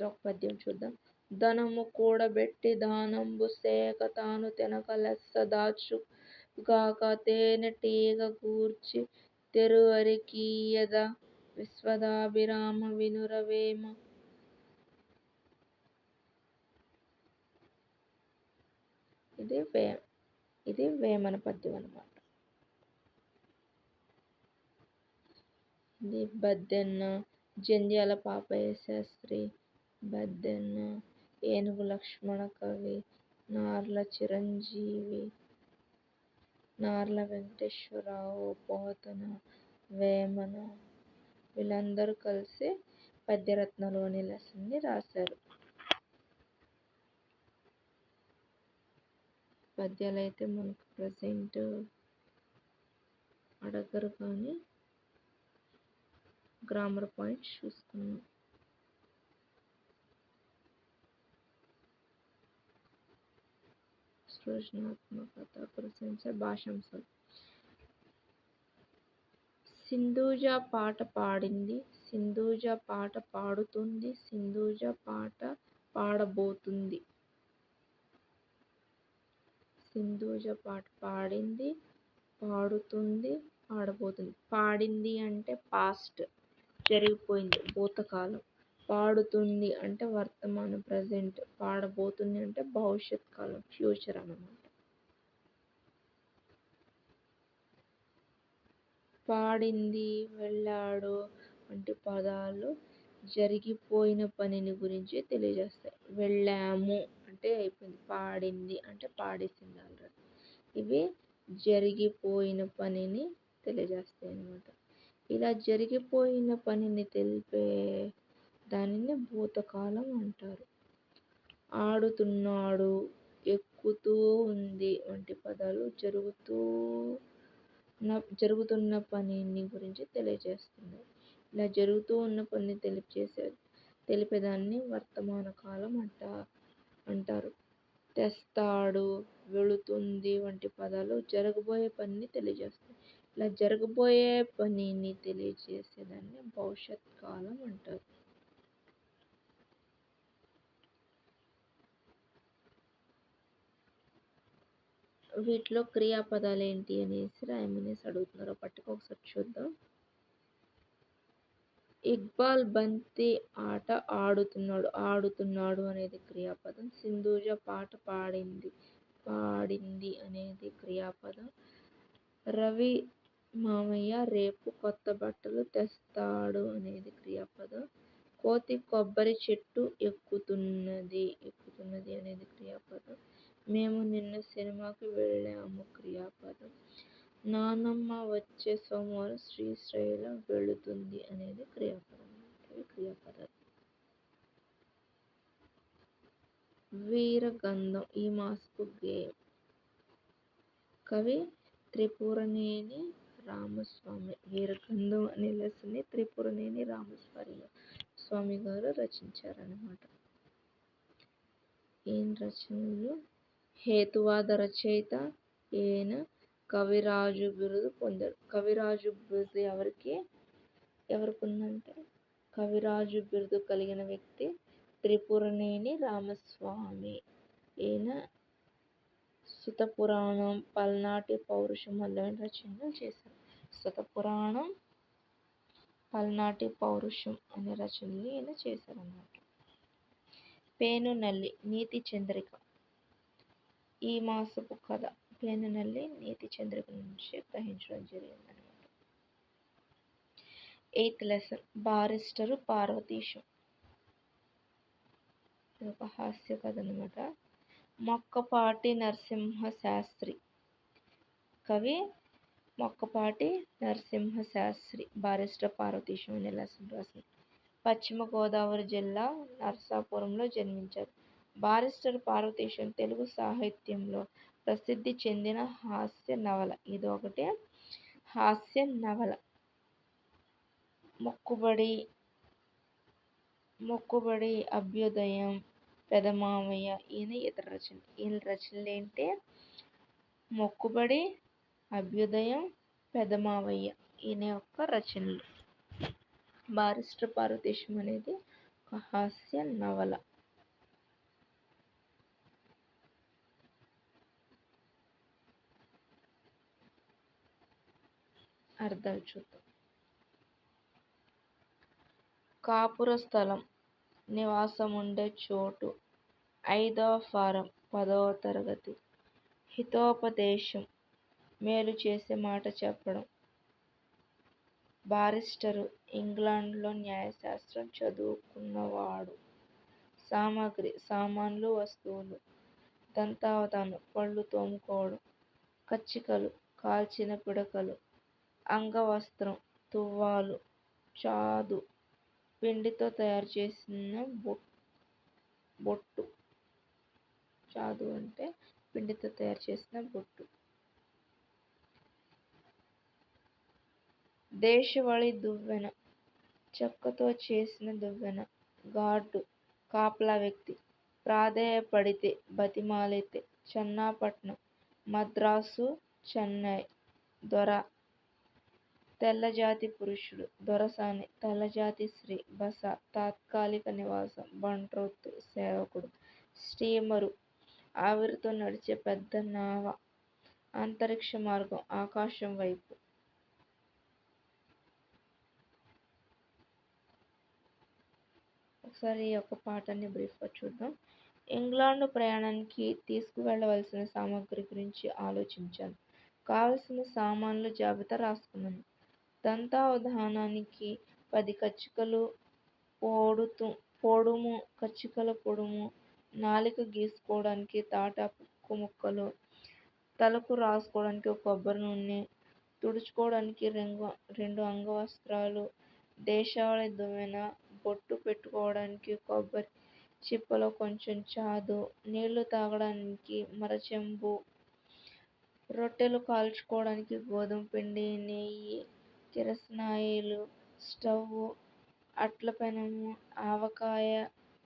ఒక పద్యం చూద్దాం. ధనము కూడబెట్టి దానంబు సేక తాను తెనక లెస్స దాచు గాక తేనెటీగ గూర్చి తెరువరికీయద విశ్వదాభిరామ వినురవేమ. ఇది వేమన పద్యం అన్నమాట. ఇది బద్దెన్న జంధ్యాల పాపయ్య శాస్త్రి, బద్దెన్న ఏనుగు లక్ష్మణ కవి, నార్ల చిరంజీవి, నార్ల వెంకటేశ్వరరావు, పోతన, వేమన వీళ్ళందరూ కలిసి పద్యరత్నాలు అనే లెసన్ని రాశారు. పద్యాలు అయితే మనకు ప్రజెంట్ అడగరు కానీ గ్రామర్ పాయింట్స్ చూసుకున్నాం. సృజనాత్మకత ప్రశంస భాషాంశాలు. సింధూజ పాట పాడింది, సింధూజ పాట పాడుతుంది, సింధూజ పాట పాడబోతుంది. సింధూజ పాట పాడింది, పాడుతుంది, పాడబోతుంది. పాడింది అంటే పాస్ట్ జరిగిపోయింది, భూతకాలం. పాడుతుంది అంటే వర్తమానం ప్రజెంట్. పాడబోతుంది అంటే భవిష్యత్ కాలం ఫ్యూచర్ అన్నమాట. పాడింది, వెళ్ళాడు వంటి పదాలు జరిగిపోయిన పనిని గురించి తెలియజేస్తాయి. వెళ్ళాము అంటే అయిపోయింది, పాడింది అంటే పాడేసింది ఆల్రెడీ. ఇవి జరిగిపోయిన పనిని తెలియజేస్తాయి అన్నమాట. ఇలా జరిగిపోయిన పనిని తెలిపే దానిని భూతకాలం అంటారు. ఆడుతున్నాడు, ఎక్కుతూ ఉంది వంటి పదాలు జరుగుతున్న పనిని గురించి తెలియజేస్తుంది. ఇలా జరుగుతూ ఉన్న పనిని తెలిపేదాన్ని వర్తమాన కాలం అంటారు. తెస్తాడు, వెళుతుంది వంటి పదాలు జరగబోయే పనిని తెలియజేస్తాయి. ఇలా జరగబోయే పనిని తెలియజేసేదాన్ని భవిష్యత్ కాలం అంటారు. వీటిలో క్రియాపదాలు ఏంటి అనేసి రాయమనేసి అడుగుతున్నారు. పట్టుకు ఒకసారి చూద్దాం. ఇక్బాల్ బంతి ఆట ఆడుతున్నాడు అనేది క్రియాపదం. సింధూజ పాట పాడింది అనేది క్రియాపదం. రవి మామయ్య రేపు కొత్త బట్టలు తెస్తాడు అనేది క్రియాపదం. కోతి కొబ్బరి చెట్టు ఎక్కుతున్నది అనేది క్రియాపదం. మేము నిన్న సినిమాకి వెళ్ళాము క్రియాపదం. నానమ్మ వచ్చే సోమవారం శ్రీశైలం వెళుతుంది అనేది క్రియాపదం. క్రియాపదాలు. వీరగంధం ఈ మాసపు గేయం. కవి త్రిపురనేని రామస్వామి. వీరగంధం అనే లెసన్ని త్రిపురనేని రామస్వామి గారు రచించారన్నమాట. ఏం రచనలు? హేతువాద రచయిత. ఈయన కవిరాజు బిరుదు పొందారు. కవిరాజు బిరుదు ఎవరికి ఉందంటే, కవిరాజు బిరుదు కలిగిన వ్యక్తి త్రిపురనేని రామస్వామి. ఈయన సుతపురాణం, పల్నాటి పౌరుషం మొదలైన రచనలు చేశారు. సుతపురాణం, పల్నాటి పౌరుషం అనే రచనలు ఈయన చేశారన్నమాట. పేనునల్లి నీతి చంద్రిక ఈ మాసపు కథ. పేనునల్లి నీతి చంద్రిక నుంచి గ్రహించడం జరిగిందనమాట. 8th lesson barrister Parvateesam. ఇది ఒక హాస్య కథ అనమాట. మొక్కపాటి నరసింహ శాస్త్రి కవి. మొక్కపాటి నరసింహ శాస్త్రి బారిస్టర్ పార్వతీశం అనే లెసన్ రాసింది. పశ్చిమ గోదావరి జిల్లా నరసాపురంలో జన్మించారు. బారిస్టర్ పార్వతీశం తెలుగు సాహిత్యంలో ప్రసిద్ధి చెందిన హాస్య నవల. ఇదొకటి హాస్య నవల. మొక్కుబడి, అభ్యుదయం, పెదమామయ్య ఈయన ఇతర రచనలు. ఈయన రచనలు ఏంటి? మొక్కుబడి, అభ్యుదయం, పెదమావయ్య ఈయన యొక్క రచనలు. బారిస్టర్ పార్వతీశం అనేది ఒక హాస్య నవల. అర్థాలు చూద్దాం. కాపుర స్థలం, నివాసం ఉండే చోటు, 5వ ఫారం, 10వ తరగతి. హితోపదేశం, మేలు చేసే మాట చెప్పడం. బారిస్టరు, ఇంగ్లాండ్లో న్యాయశాస్త్రం చదువుకున్నవాడు. సామాగ్రి, సామాన్లు, వస్తువులు. దంతావధానం, పళ్ళు తోముకోవడం. కచ్చికలు, కాల్చిన పిడకలు. అంగవస్త్రం, తువ్వాలు. చాదు, పిండితో తయారు చేసిన బొట్టు. చాదు అంటే పిండితో తయారు చేసిన బొట్టు. దేశవాళీ దువ్వెన, చెక్కతో చేసిన దువ్వెన. గార్డు, కాపలా వ్యక్తి. ప్రాధేయపడితే, బతిమాలితే. చెన్నాపట్నం, మద్రాసు, చెన్నై. దొర, తెల్లజాతి పురుషుడు. దొరసాని, తెల్లజాతి స్త్రీ. బస, తాత్కాలిక నివాసం. బంట్రోతు, సేవకుడు. స్టీమరు, ఆవిరితో నడిచే పెద్ద నావ. అంతరిక్ష మార్గం, ఆకాశం వైపు. ఒకసారి ఈ యొక్క పాఠాన్ని బ్రీఫ్గా చూద్దాం. ఇంగ్లాండ్ ప్రయాణానికి తీసుకువెళ్ళవలసిన సామాగ్రి గురించి ఆలోచించాను. కావలసిన సామాన్లు జాబితా రాసుకున్నాను. దంతావధానానికి 10 కచ్చికలు పొడుము, కచ్చికల పొడుము. నాలిక గీసుకోవడానికి తాటాకు ముక్కలు. తలకు రాసుకోవడానికి కొబ్బరి నూనె. తుడుచుకోవడానికి 2 అంగవస్త్రాలు. దేశవాళీ దువ్వెన. బొట్టు పెట్టుకోవడానికి కొబ్బరి చిప్పలో కొంచెం చాదు. నీళ్లు తాగడానికి మరచెంబు. రొట్టెలు కాల్చుకోవడానికి గోధుమ పిండి, నెయ్యి, కిరసనాయిలు, స్టవ్వు, అట్ల పెనము, ఆవకాయ.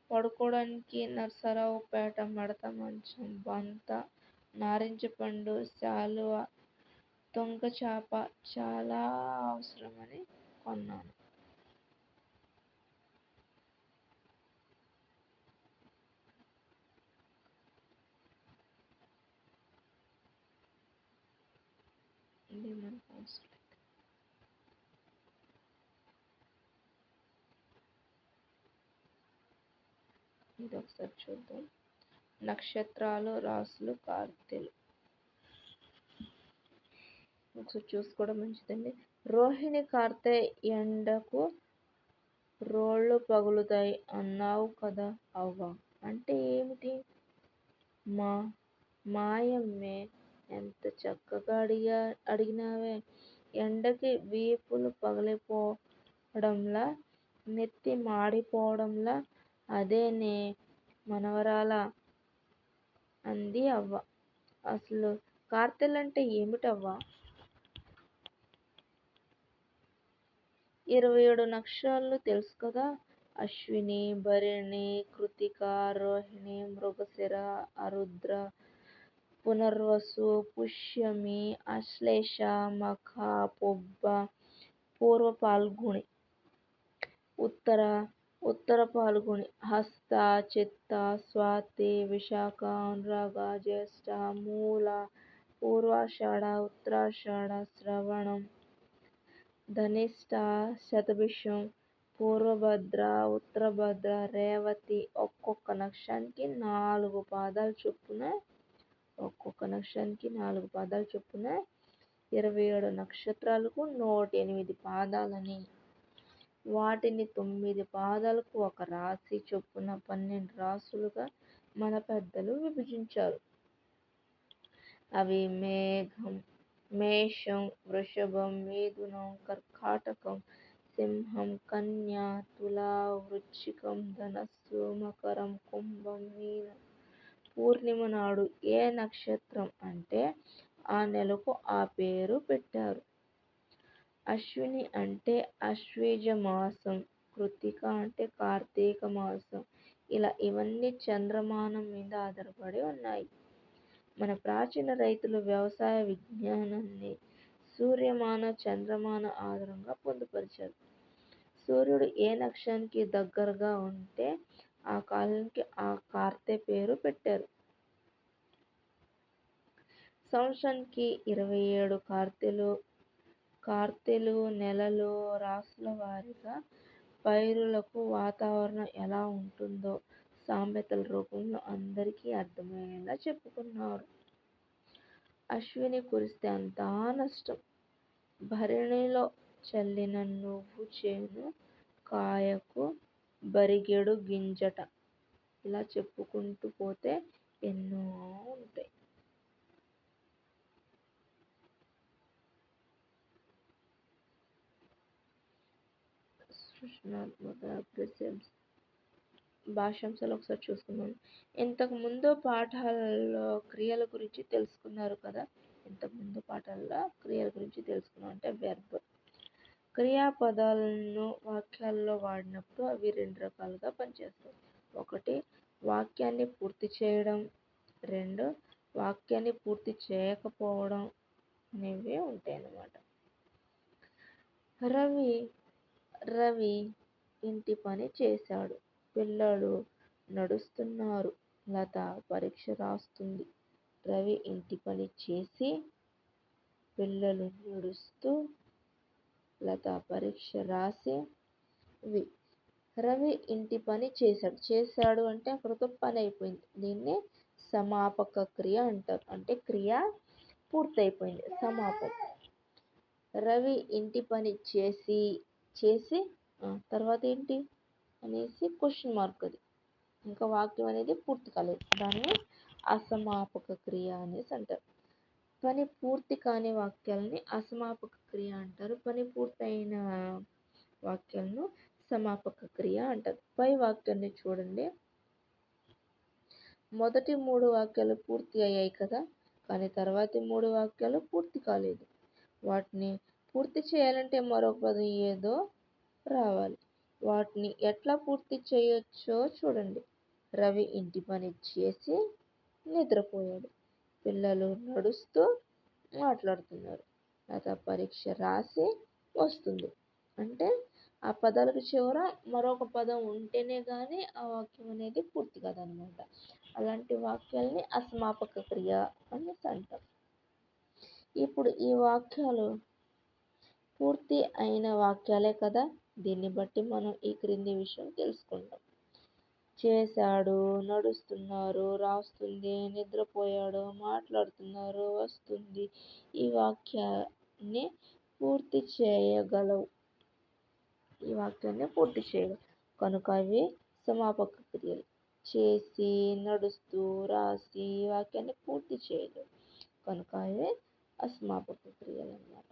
పడుకోవడానికి నరసరావుపేట మడత మంచం, బంత, నారింజ పండు, శాలువ, దొంగచాప చాలా అవసరమని కొన్నాను. ఇది మనకు అవసరం. ఇది ఒకసారి చూద్దాం. నక్షత్రాలు, రాసులు, కార్తెలు. ఒకసారి చూసుకోవడం మంచిదండి. రోహిణి కార్తె ఎండకు రోళ్ళు పగులుతాయి అన్నావు కదా అవ్వ. అంటే ఏమిటి? మాయమ్మే, ఎంత చక్కగా అడిగినావే. ఎండకి వీపులు పగిలిపోవడంలా, నెత్తి మాడిపోవడంలా అదేనే మనవరాలా అంది అవ్వ. అసలు కార్తెలంటే ఏమిటవ్వా? 27 నక్షత్రాలు తెలుసు కదా. అశ్విని, భరణి, కృతిక, రోహిణి, మృగశిర, ఆరుద్ర, పునర్వసు, పుష్యమి, ఆశ్లేష, మఖ, పొబ్బ, పూర్వ ఫాల్గుణి, ఉత్తర ఫాల్గుణి, హస్త, చిత్త, స్వాతి, విశాఖ, అనురాగ, జ్యేష్ఠ, మూల, పూర్వాషాఢ, ఉత్తరాషాఢ, శ్రవణం, ధనిష్ట, శతభిషం, పూర్వభద్ర, ఉత్తరభద్ర, రేవతి ఒక్కొక్క నక్షత్రానికి 4 పాదాలు చొప్పున 27 నక్షత్రాలకు 108 పాదాలని, వాటిని 9 పాదాలకు ఒక రాశి చొప్పున 12 రాశులుగా మన పెద్దలు విభజించారు. అవి మేషం, వృషభం, మిథునం, కర్కాటకం, సింహం, కన్య, తుల, వృశ్చికం, ధనస్సు, మకరం, కుంభం, మీనం. పూర్ణిమ నాడు ఏ నక్షత్రం అంటే ఆ నెలకు ఆ పేరు పెట్టారు. అశ్విని అంటే ఆశ్వీజ మాసం, కృత్తిక అంటే కార్తీక మాసం. ఇలా ఇవన్నీ చంద్రమానం మీద ఆధారపడి ఉన్నాయి. మన ప్రాచీన రైతులు వ్యవసాయ విజ్ఞానాన్ని సూర్యమాన, చంద్రమాన ఆధారంగా పొందుపరిచారు. సూర్యుడు ఏ నక్షత్రానికి దగ్గరగా ఉంటే ఆ కాలానికి ఆ కార్తె పేరు పెట్టారు. సంవత్సరానికి 27 కార్తెలు నెలలు. రాసుల వారీగా పైరులకు వాతావరణం ఎలా ఉంటుందో సామెతల రూపంలో అందరికీ అర్థమయ్యేలా చెప్పుకున్నారు. అశ్విని కురిస్తే అంతా నష్టం. భరణిలో చల్లిన నువ్వు చేను కాయకు బరిగెడు గింజట. ఇలా చెప్పుకుంటూ పోతే ఎన్నో ఉంటాయి. భాషాంశాలు ఒకసారి చూసుకుందాం. ఇంతకు ముందు పాఠాలలో క్రియల గురించి తెలుసుకున్నారు కదా. అంటే వెర్బ్. క్రియాపదాలను వాక్యాల్లో వాడినప్పుడు అవి 2 రకాలుగా పనిచేస్తాయి. 1 వాక్యాన్ని పూర్తి చేయడం, 2 వాక్యాన్ని పూర్తి చేయకపోవడం అనేవి ఉంటాయి అన్నమాట. రవి ఇంటి పని చేశాడు. పిల్లలు నడుస్తున్నారు. లత పరీక్ష రాస్తుంది. రవి ఇంటి పని చేసి పిల్లలు నడుస్తూ లత పరీక్ష రాసి. రవి ఇంటి పని చేశాడు అంటే అక్కడితో పని అయిపోయింది. దీన్ని సమాపక క్రియ అంటారు. అంటే క్రియ పూర్తయిపోయింది, సమాపం. రవి ఇంటి పని చేసి తర్వాత ఏంటి అనేసి క్వశ్చన్ మార్క్. అది ఇంకా వాక్యం అనేది పూర్తి కాలేదు, దాన్ని అసమాపక క్రియ అనేసి అంటారు. పని పూర్తి కాని వాక్యాలని అసమాపక క్రియ అంటారు. పని పూర్తయిన వాక్యాలను సమాపక క్రియ అంటారు. పై వాక్యాన్ని చూడండి. మొదటి 3 వాక్యాలు పూర్తి అయ్యాయి కదా, కానీ తర్వాతి 3 వాక్యాలు పూర్తి కాలేదు. వాటిని పూర్తి చేయాలంటే మరొక పదం ఏదో రావాలి. వాటిని ఎట్లా పూర్తి చేయొచ్చో చూడండి. రవి ఇంటి పని చేసి నిద్రపోయాడు. పిల్లలు నడుస్తూ మాట్లాడుతున్నారు. లత పరీక్ష రాసి వస్తుంది. అంటే ఆ పదాలకు చివర మరొక పదం ఉంటేనే కానీ ఆ వాక్యం అనేది పూర్తి కాదనమాట. అలాంటి వాక్యాలని అసమాపక క్రియ అనేసి అంటారు. ఇప్పుడు ఈ వాక్యాలు పూర్తి అయిన వాక్యాలే కదా. దీన్ని బట్టి మనం ఈ క్రింది విషయం తెలుసుకుంటాం. చేశాడు, నడుస్తున్నారు, రాస్తుంది, నిద్రపోయాడు, మాట్లాడుతున్నారు, వస్తుంది. ఈ వాక్యాన్ని పూర్తి చేయగలవు. కనుక అవి సమాపక క్రియలు. చేసి, నడుస్తూ, రాసి ఈ వాక్యాన్ని పూర్తి చేయలేవు, కనుక అవి అసమాపక క్రియలు అన్నమాట.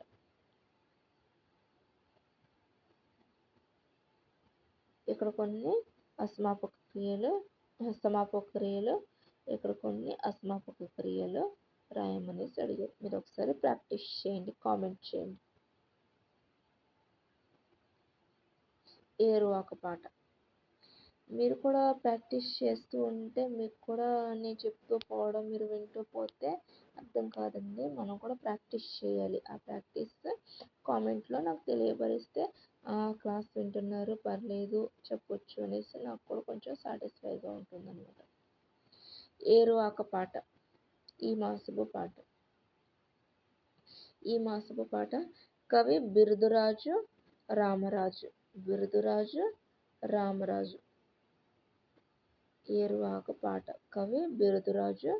ఇక్కడ కొన్ని సమాపక క్రియలు, ఇక్కడ కొన్ని అసమాపక క్రియలు రాయమనేసి అడిగారు. మీరు ఒకసారి ప్రాక్టీస్ చేయండి, కామెంట్ చేయండి. ఏరువాక పాట. మీరు కూడా ప్రాక్టీస్ చేస్తూ ఉంటే మీకు కూడా నేను చెప్తూ పోవడం మీరు వింటూ పోతే అర్థం కాదండి. మనం కూడా ప్రాక్టీస్ చేయాలి. ఆ ప్రాక్టీస్ కామెంట్లో నాకు తెలియపరిస్తే క్లాస్ వింటున్నారు, పర్లేదు, చెప్పొచ్చు అనేసి నాకు కూడా కొంచెం సాటిస్ఫైగా ఉంటుందన్నమాట. ఏరువాక పాట. ఈ మాసపు పాట కవి బిరుదురాజు రామరాజు. బిరుదురాజు రామరాజు. ఏరువాక పాట. కవి బిరుదురాజు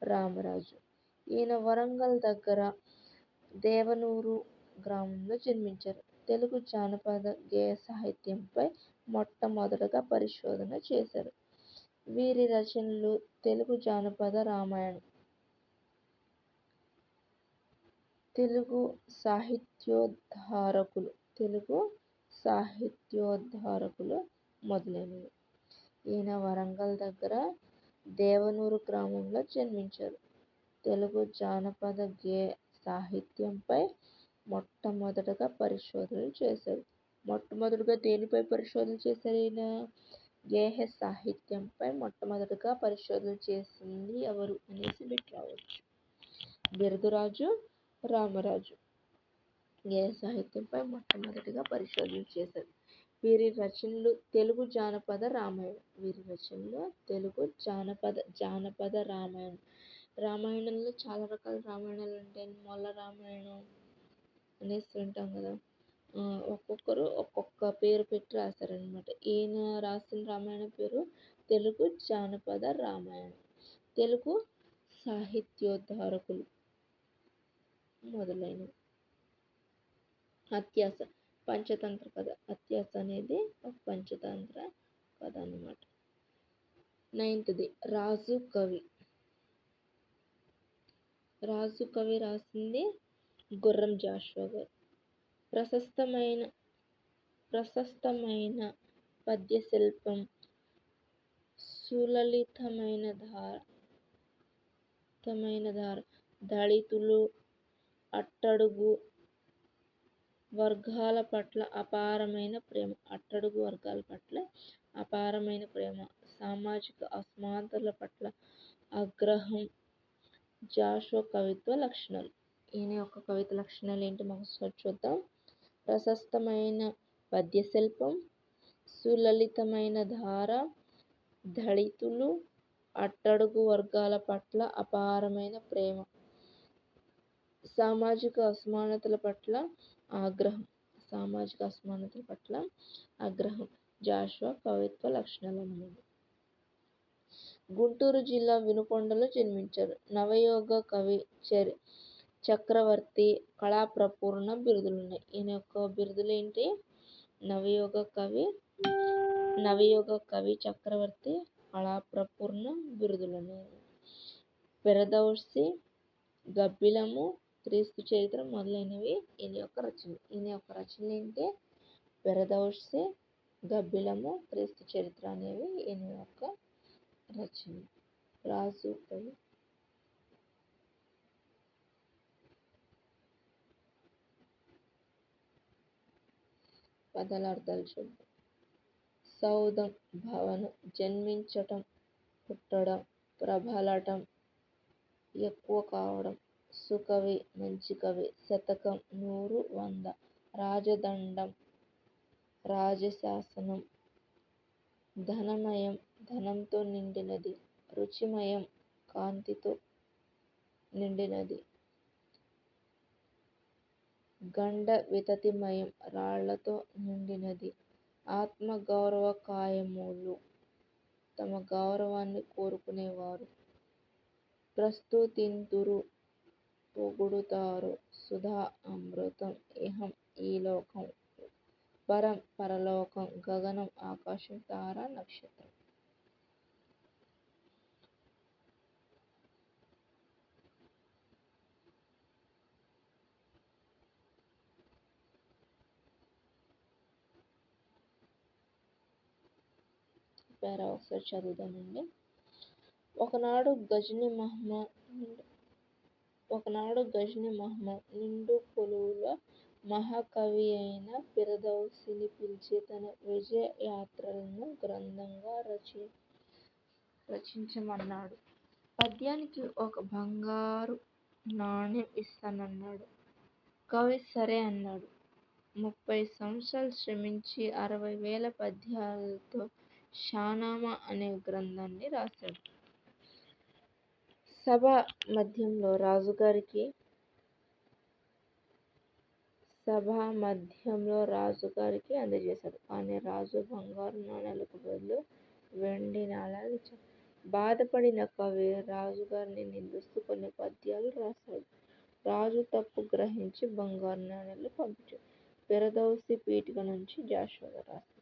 రామరాజు. ఈయన వరంగల్ దగ్గర దేవనూరు గ్రామంలో జన్మించారు. తెలుగు జానపద గేయ సాహిత్యంపై మొట్టమొదటగా పరిశోధన చేశారు. వీరి రచనలు తెలుగు జానపద రామాయణం, తెలుగు సాహిత్యోద్ధారకులు మొదలైనవి. ఈయన వరంగల్ దగ్గర దేవనూరు గ్రామంలో జన్మించారు. తెలుగు జానపద గేయ సాహిత్యంపై మొట్టమొదటగా పరిశోధనలు చేశారు. మొట్టమొదటిగా దేనిపై పరిశోధన చేశారు ఈయన? గేయ సాహిత్యంపై మొట్టమొదటిగా పరిశోధన చేసింది ఎవరు అనేసి మీకు రావచ్చు. బిరుదురాజు రామరాజు గేయ సాహిత్యంపై మొట్టమొదటిగా పరిశోధన చేశారు. వీరి రచనలు తెలుగు జానపద రామాయణం. వీరి రచనలు తెలుగు జానపద రామాయణం. రామాయణంలో చాలా రకాల రామాయణాలు ఉంటాయి. మొల్ల రామాయణం అనేసి వింటాం కదా, ఒక్కొక్కరు ఒక్కొక్క పేరు పెట్టి రాశారనమాట. ఈయన రాసిన రామాయణం పేరు తెలుగు జానపద రామాయణం. తెలుగు సాహిత్యోద్ధారకులు మొదలైనవి. అత్యాస పంచతంత్ర కథ. అత్యాస అనేది ఒక పంచతంత్ర కథ అన్నమాట. 9th రాజు కవి. రాజు కవి రాసింది గుర్రం జాషువా గారు. ప్రశస్తమైన పద్య శిల్పం, సులలితమైన ధార, దళితులు, అట్టడుగు వర్గాల పట్ల అపారమైన ప్రేమ, సామాజిక అసమానతల పట్ల ఆగ్రహం జాషువా కవిత్వ లక్షణాలు. ఈయన యొక్క కవిత లక్షణాలు ఏంటి ఒకసారి చూద్దాం. ప్రశస్తమైన పద్య శిల్పం, సులలితమైన ధార, దళితులు, అట్టడుగు వర్గాల పట్ల అపారమైన ప్రేమ, సామాజిక అసమానతల పట్ల ఆగ్రహం జాషువా కవిత్వ లక్షణాలు అన్నమాట. గుంటూరు జిల్లా వినుకొండలో జన్మించారు. నవయుగ కవి చక్రవర్తి, కళాప్రపూర్ణ బిరుదులున్నాయి. ఈయన యొక్క బిరుదులు ఏంటి? నవయుగ కవి చక్రవర్తి, కళాప్రపూర్ణ బిరుదులున్నాయి. పెరదౌసి, గబ్బిలము, క్రీస్తు చరిత్ర మొదలైనవి ఈయన యొక్క రచనలు ఏంటి? పెరదౌసి, గబ్బిలము, క్రీస్తు చరిత్ర అనేవి ఈయన యొక్క రచన. రాజు కవి. పదాల అర్థాలు చూద్దాం. సౌధం భవనం, జన్మించటం, పుట్టడం, ప్రబలటం, ఎక్కువ కావడం. సుకవి మంచి కవి. శతకం 100, 100. రాజదండం, రాజశాసనం. ధనమయం, ధనంతో నిండినది. రుచిమయం, కాంతితో నిండినది. గండ వితతిమయం, రాళ్లతో నిండినది. ఆత్మగౌరవ కాయములు, తమ గౌరవాన్ని కోరుకునేవారు. ప్రస్తుతింతురు, పొగుడుతారు. సుధా అమృతం, ఇహం ఈ లోకం, పరం పరలోకం, గగనం ఆకాశం, తార నక్షత్రం. పేరా ఒకసారి చదువుదామండి. ఒకనాడు గజనీ మహమ్మద్ నిండు కొలువుల మహాకవి అయిన ఫిరదౌసిని పిలిచి తన విజయ యాత్రలను గ్రంథంగా రచించమన్నాడు. పద్యానికి ఒక బంగారు నాణెం ఇస్తానన్నాడు. కవి సరే అన్నాడు. 30 సంవత్సరాలు శ్రమించి 60,000 పద్యాలతో షానామా అనే గ్రంథాన్ని రాశాడు. సభ మధ్యంలో రాజుగారికి సభ మధ్యంలో రాజుగారికి అందజేశాడు. కానీ రాజు బంగారు నాణేలకు బదులు వెండి నాణేలు ఇచ్చాడు. బాధపడిన కవి రాజుగారిని నిందిస్తూ కొన్ని పద్యాలు రాశాడు. రాజు తప్పు గ్రహించి బంగారు నాణేలు పంపించాడు. ఫిరదౌసి పీఠిక నుంచి జాషువా రాశాడు.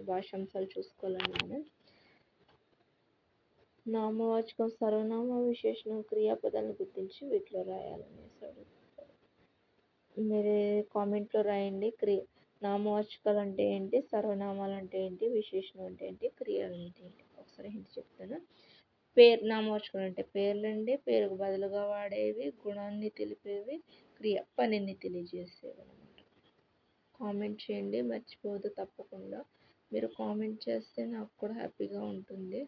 భాషాంశాలు చూసుకోవాలన్నాను. నామవాచకం, సర్వనామ, విశేషణం, క్రియాపదాలను గుర్తించి వీటిలో రాయాలనేసాడు. మీరు కామెంట్లో రాయండి. నామవాచకాలు అంటే ఏంటి, సర్వనామాలు అంటే ఏంటి, విశేషణం అంటే ఏంటి, క్రియలు అంటే ఏంటి. ఒకసారి హింట్ చెప్తాను. నామవాచకాలు అంటే పేర్లండి, పేరుకు బదులుగా వాడేవి, గుణాన్ని తెలిపేవి, క్రియ పనిని తెలియజేసేవి అనమాట. కామెంట్ చేయండి, మర్చిపోవద్దు తప్పకుండా. మీరు కామెంట్ చేస్తే నాకు కూడా హ్యాపీగా ఉంటుంది.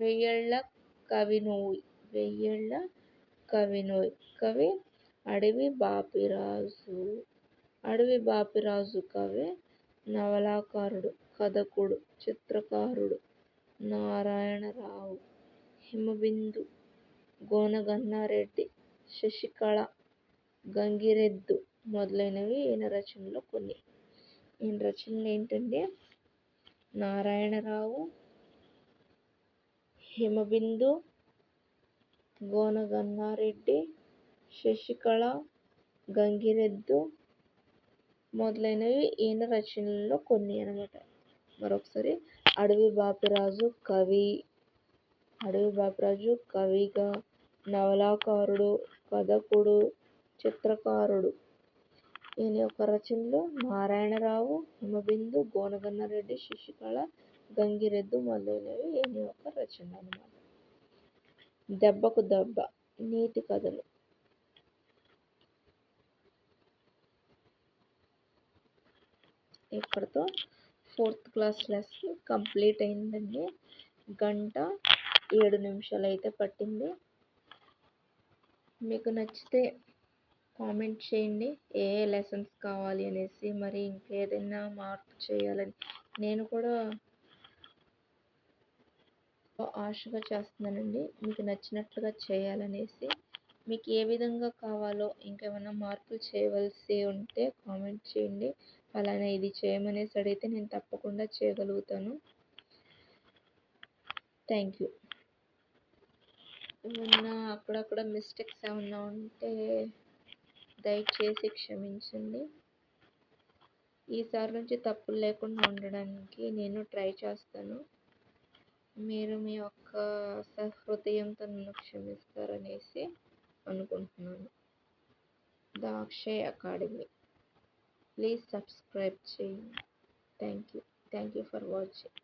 వెయ్యేళ్ళ కవినోయ్. వెయ్యేళ్ళ కవినోయ్. కవి అడవి బాపిరాజు. అడవి బాపిరాజు కవి, నవలాకారుడు, కథకుడు, చిత్రకారుడు నారాయణరావు. హిమబిందు, గోనగన్నారెడ్డి, శశికళ, గంగిరెద్దు మొదలైనవి ఈయన రచనలో కొన్ని. ఈయన రచనలు ఏంటంటే నారాయణరావు, హిమబిందు, గోనగన్నారెడ్డి, శశికళ, గంగిరెద్దు మొదలైనవి ఈయన రచనల్లో కొన్ని అనమాట. మరొకసారి అడవి బాపిరాజు కవిగా, నవలాకారుడు, కథకుడు, చిత్రకారుడు. ఈయన యొక్క రచనలు నారాయణరావు, హిమబిందు, గోనగన్నారెడ్డి, శశికళ, గంగిరెద్దు మొదలైనవి ఈయన యొక్క రచన అన్నమాట. దెబ్బకు దెబ్బ, నీతి కథలు. ఇక్కడతో 4th క్లాస్ లెసన్ కంప్లీట్ అయిందండి. 1:07 అయితే పట్టింది. మీకు నచ్చితే కామెంట్ చేయండి ఏ లెసన్స్ కావాలి అనేసి, మరి ఇంకేదైనా మార్పు చేయాలని నేను కూడా ఆశగా చేస్తున్నానండి. మీకు నచ్చినట్లుగా చేయాలనేసి. మీకు ఏ విధంగా కావాలో, ఇంకేమైనా మార్పులు చేయవలసి ఉంటే కామెంట్ చేయండి. అలానే ఇది చేయమనేసి అడిగితే నేను తప్పకుండా చేయగలుగుతాను. Thank you. ఏమన్నా అక్కడక్కడ మిస్టేక్స్ ఏమన్నా ఉంటే దయచేసి క్షమించండి. ఈసారి నుంచి తప్పులు లేకుండా ఉండడానికి నేను ట్రై చేస్తాను. మీరు మీ యొక్క సహృదయంతో నన్ను క్షమిస్తారనేసి అనుకుంటున్నాను. The Akshay Academy. Please subscribe చేయండి. Thank you for watching.